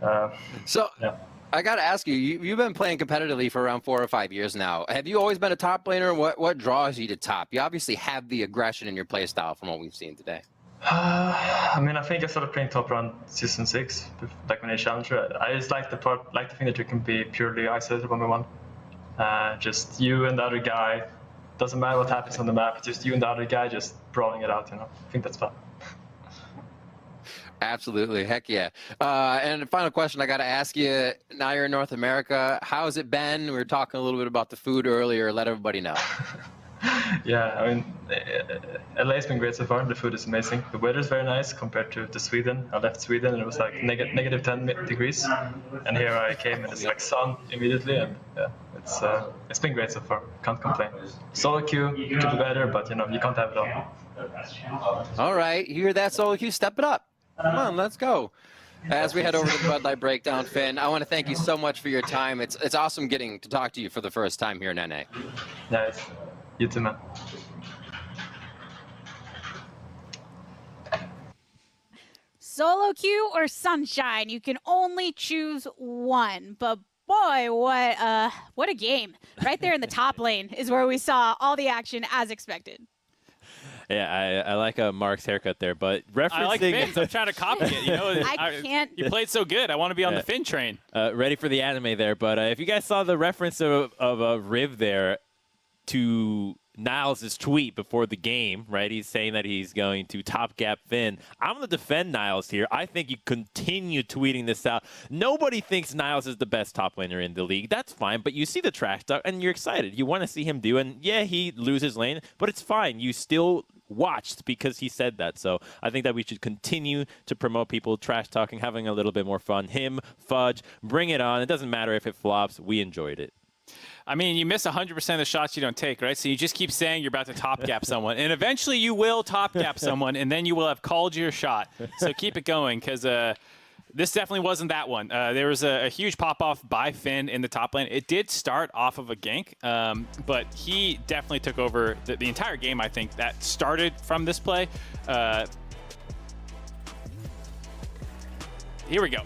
Yeah. I got to ask you, you've been playing competitively for around 4 or 5 years now. Have you always been a top laner? What draws you to top? You obviously have the aggression in your play style from what we've seen today. I mean, I think I started playing top around season 6, like when I challenger. I just like the thing that you can be purely isolated 1v1. Just you and the other guy. Doesn't matter what happens on the map. Just you and the other guy just brawling it out. You know, I think that's fun. Absolutely. Heck yeah. And the final question I got to ask you, now you're in North America, how's it been? We were talking a little bit about the food earlier. Let everybody know. Yeah, I mean, LA's been great so far. The food is amazing. The weather is very nice compared to Sweden. I left Sweden and it was like negative 10 degrees. And here I came and it's like sun immediately. And yeah, it's been great so far. Can't complain. Solo queue could be better, but you know, you can't have it all. All right. You hear that, solo queue? Step it up. Come on, let's go. As we head over to the Bud Light Breakdown, Finn, I want to thank you so much for your time. It's awesome getting to talk to you for the first time here in NA. Nice. You too, man. Solo queue or Sunshine? You can only choose one. But boy, what a game. Right there in the top lane is where we saw all the action as expected. Yeah, I like Mark's haircut there, but referencing... I like Finn's. I'm trying to copy it. You know, I can't... You played so good. I want to be on the Finn train. Ready for the anime there, but if you guys saw the reference of Riv there to Niles' tweet before the game, right? He's saying that he's going to top gap Finn. I'm going to defend Niles here. I think you continue tweeting this out. Nobody thinks Niles is the best top laner in the league. That's fine, but you see the trash talk and you're excited. You want to see him do, and yeah, he loses lane, but it's fine. You still watched because he said that. So I think that we should continue to promote people trash talking, having a little bit more fun. Him, Fudge, bring it on. It doesn't matter if it flops. We enjoyed it. I mean, you miss 100% of the shots you don't take, right? So you just keep saying you're about to top gap someone, and eventually you will top gap someone, and then you will have called your shot. So keep it going, because this definitely wasn't that one. There was a huge pop-off by Finn in the top lane. It did start off of a gank, but he definitely took over the entire game, I think. That started from this play. Here we go.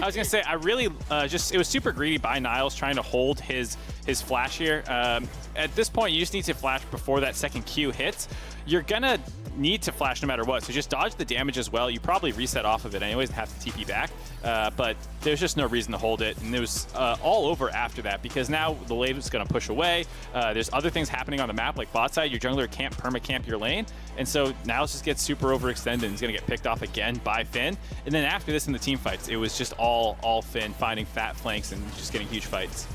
I was going to say, I really it was super greedy by Niles trying to hold his flash here. At this point, you just need to flash before that second Q hits. You're going to need to flash no matter what, so just dodge the damage as well. You probably reset off of it anyways and have to TP back, but there's just no reason to hold it, and it was all over after that because now the lane is going to push away. There's other things happening on the map, like bot side, your jungler can't perma-camp your lane, and so now it's just gets super overextended and it's going to get picked off again by Finn, and then after this in the team fights, it was just all Finn finding fat flanks and just getting huge fights.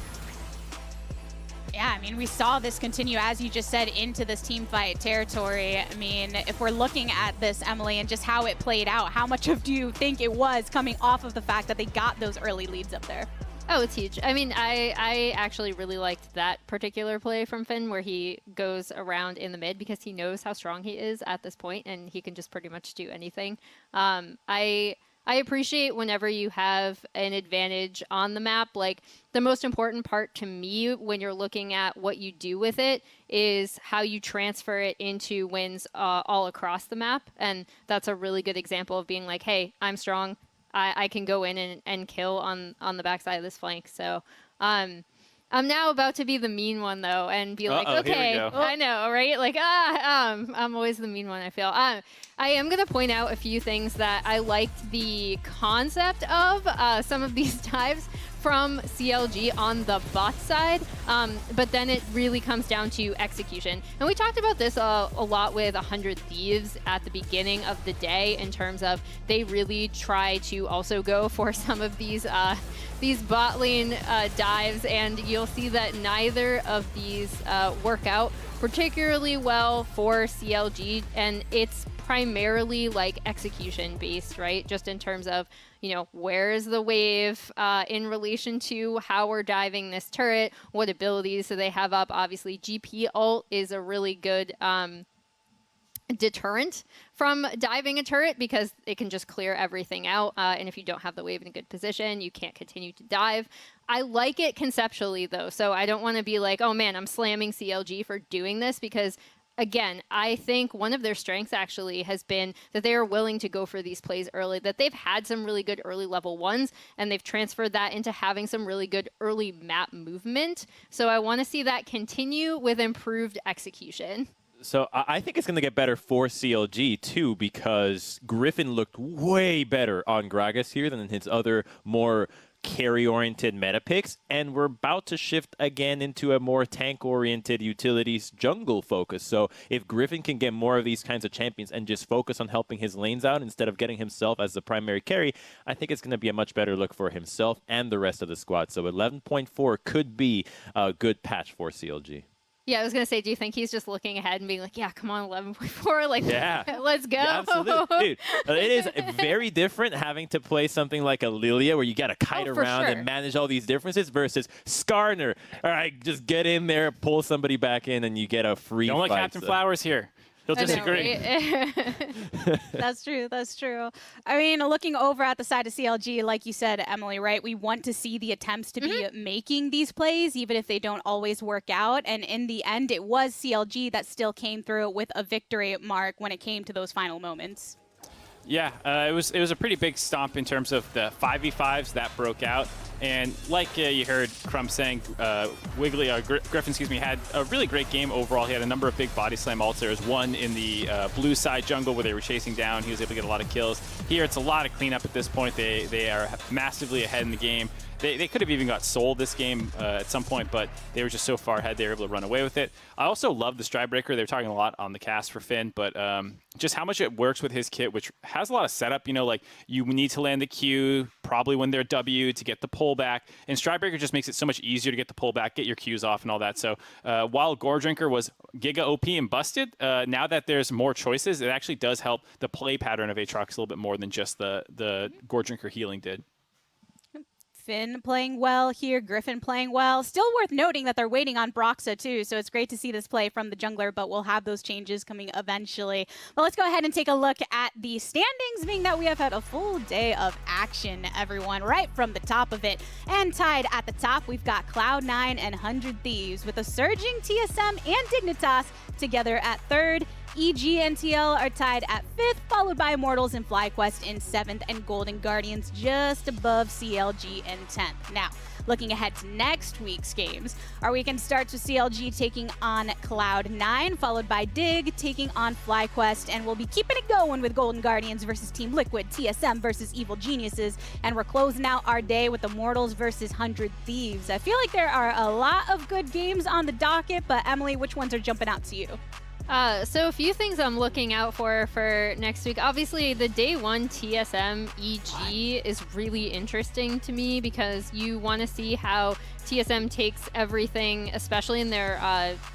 Yeah, I mean, we saw this continue, as you just said, into this team fight territory. I mean, if we're looking at this, Emily, and just how it played out, how much do you think it was coming off of the fact that they got those early leads up there? Oh, it's huge. I mean, I actually really liked that particular play from Finn where he goes around in the mid because he knows how strong he is at this point and he can just pretty much do anything. I appreciate whenever you have an advantage on the map. Like, the most important part to me when you're looking at what you do with it is how you transfer it into wins all across the map. And that's a really good example of being like, hey, I'm strong. I can go in and kill on the backside of this flank. So I'm now about to be the mean one, though, and be like, okay, I know, right? Like, I'm always the mean one, I feel. I am going to point out a few things that I liked the concept of some of these dives from CLG on the bot side, but then it really comes down to execution. And we talked about this a lot with 100 Thieves at the beginning of the day in terms of they really try to also go for some of these bot lane dives, and you'll see that neither of these work out particularly well for CLG, and it's primarily like execution based, right? Just in terms of, you know, where is the wave in relation to how we're diving this turret, what abilities do they have up. Obviously, GP ult is a really good deterrent from diving a turret because it can just clear everything out. And if you don't have the wave in a good position, you can't continue to dive. I like it conceptually, though, so I don't want to be like, oh man, I'm slamming CLG for doing this, because again, I think one of their strengths actually has been that they are willing to go for these plays early, that they've had some really good early level ones, and they've transferred that into having some really good early map movement. So I want to see that continue with improved execution. So I think it's going to get better for CLG, too, because Griffin looked way better on Gragas here than his other more carry-oriented meta picks, and we're about to shift again into a more tank-oriented utilities jungle focus. So if Griffin can get more of these kinds of champions and just focus on helping his lanes out instead of getting himself as the primary carry, I think it's going to be a much better look for himself and the rest of the squad. So 11.4 could be a good patch for CLG. Yeah, I was going to say, do you think he's just looking ahead and being like, yeah, come on, 11.4, like, yeah, let's go. Yeah, absolutely. Dude, it is very different having to play something like a Lilia where you got to kite around and manage all these differences versus Skarner. All right, just get in there, pull somebody back in, and you get a free Don't let Captain Flowers here. He'll disagree. That's true. That's true. I mean, looking over at the side of CLG, like you said, Emily, right? We want to see the attempts to be making these plays, even if they don't always work out. And in the end, it was CLG that still came through with a victory mark when it came to those final moments. Yeah, it was a pretty big stomp in terms of the 5v5s that broke out. And like you heard Crumb saying, Griffin, had a really great game overall. He had a number of big body slam ults. There was one in the blue side jungle where they were chasing down. He was able to get a lot of kills. Here, it's a lot of cleanup at this point. They are massively ahead in the game. They could have even got sold this game at some point, but they were just so far ahead they were able to run away with it. I also love the Stride Breaker. They were talking a lot on the cast for Finn, but just how much it works with his kit, which has a lot of setup. You know, like you need to land the Q, probably when they're W to get the pullback. And Stride Breaker just makes it so much easier to get the pullback, get your Qs off and all that. So while Gore Drinker was Giga OP and busted, now that there's more choices, it actually does help the play pattern of Aatrox a little bit more than just the Gore Drinker healing did. Finn playing well here, Griffin playing well. Still worth noting that they're waiting on Broxa too, so it's great to see this play from the jungler, but we'll have those changes coming eventually. But let's go ahead and take a look at the standings, being that we have had a full day of action, everyone, right from the top of it. And tied at the top, we've got Cloud9 and 100 Thieves, with a surging TSM and Dignitas together at third. EG and TL are tied at 5th, followed by Immortals and FlyQuest in 7th, and Golden Guardians just above CLG in 10th. Now, looking ahead to next week's games, our weekend starts with CLG taking on Cloud9, followed by Dig taking on FlyQuest, and we'll be keeping it going with Golden Guardians versus Team Liquid, TSM versus Evil Geniuses, and we're closing out our day with Immortals versus 100 Thieves. I feel like there are a lot of good games on the docket, but Emily, which ones are jumping out to you? So a few things I'm looking out for next week. Obviously, the day one TSM EG is really interesting to me because you want to see how TSM takes everything, especially in their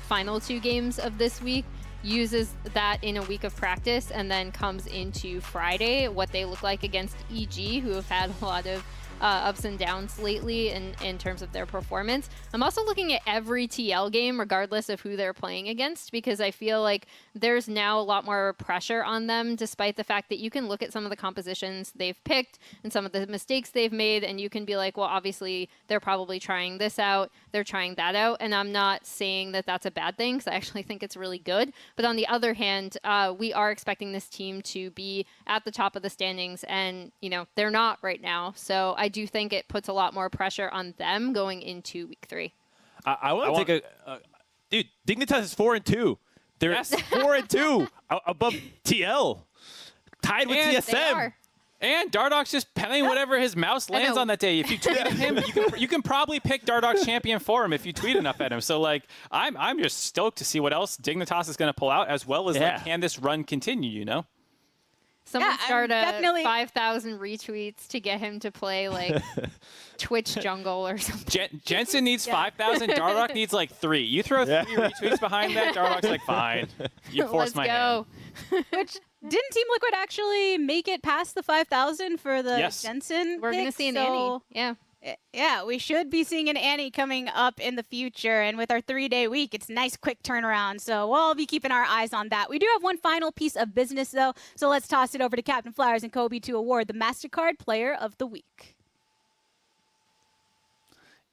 final 2 games of this week, uses that in a week of practice, and then comes into Friday, what they look like against EG, who have had a lot of ups and downs lately in terms of their performance. I'm also looking at every TL game, regardless of who they're playing against, because I feel like there's now a lot more pressure on them, despite the fact that you can look at some of the compositions they've picked and some of the mistakes they've made, and you can be like, well, obviously they're probably trying this out, they're trying that out, and I'm not saying that that's a bad thing, because I actually think it's really good. But on the other hand, we are expecting this team to be at the top of the standings, and they're not right now. So I do think it puts a lot more pressure on them going into week 3. I want to take a dude. Dignitas is 4-2. They're 4-2 above TL, tied with TSM. They are. And Dardoch's just playing whatever his mouse lands on that day. If you tweet at him, you can probably pick Dardoch's champion for him if you tweet enough at him. So I'm just stoked to see what else Dignitas is going to pull out, as well as can this run continue? Someone start a 5,000 retweets to get him to play Twitch jungle or something. Jensen needs 5,000. Dardoch needs 3. You throw 3 retweets behind that, Dardoch's fine. You force my hand. Which didn't Team Liquid actually make it past the 5,000 for the Jensen? We're going to see an Annie. Yeah. Yeah, we should be seeing an Annie coming up in the future. And with our 3-day week, it's a nice quick turnaround. So we'll all be keeping our eyes on that. We do have one final piece of business, though. So let's toss it over to Captain Flowers and Kobe to award the MasterCard Player of the Week.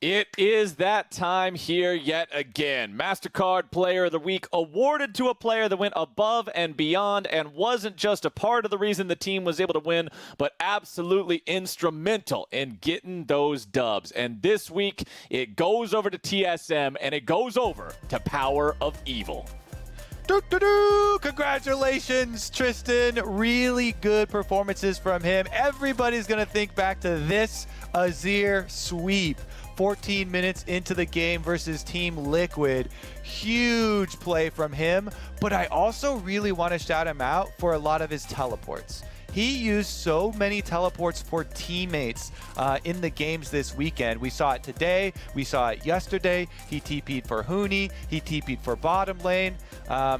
It is that time here yet again. MasterCard Player of the Week awarded to a player that went above and beyond and wasn't just a part of the reason the team was able to win, but absolutely instrumental in getting those dubs. And this week, it goes over to TSM and it goes over to Power of Evil. Congratulations, Tristan. Really good performances from him. Everybody's going to think back to this Azir sweep. 14 minutes into the game versus Team Liquid. Huge play from him, but I also really want to shout him out for a lot of his teleports. He used so many teleports for teammates in the games this weekend. We saw it today. We saw it yesterday. He TP'd for Huni. He TP'd for bottom lane.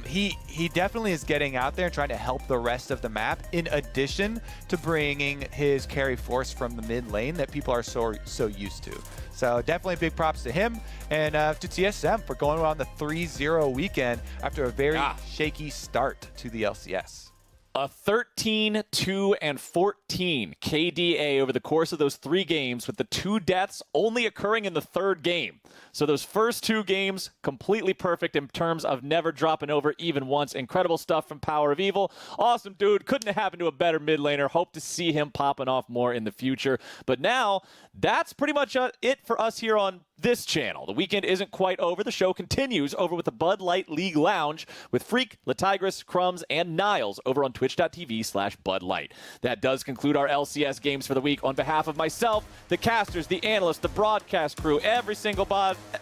He definitely is getting out there and trying to help the rest of the map, in addition to bringing his carry force from the mid lane that people are so used to. So definitely big props to him and to TSM for going on the 3-0 weekend after a very shaky start to the LCS. A 13-2-14 KDA over the course of those 3 games, with the 2 deaths only occurring in the 3rd game. So those first 2 games, completely perfect in terms of never dropping over even once. Incredible stuff from Power of Evil. Awesome dude. Couldn't have happened to a better mid laner. Hope to see him popping off more in the future. But now, that's pretty much it for us here on this channel. The weekend isn't quite over. The show continues over with the Bud Light League Lounge with Freak, Latigris, Crumbs, and Niles over on twitch.tv/BudLight. That does conclude our LCS games for the week. On behalf of myself, the casters, the analysts, the broadcast crew, every single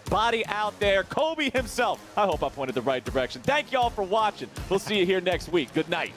body out there, Kobe himself, I hope I pointed the right direction. Thank you all for watching. We'll see you here next week. Good night.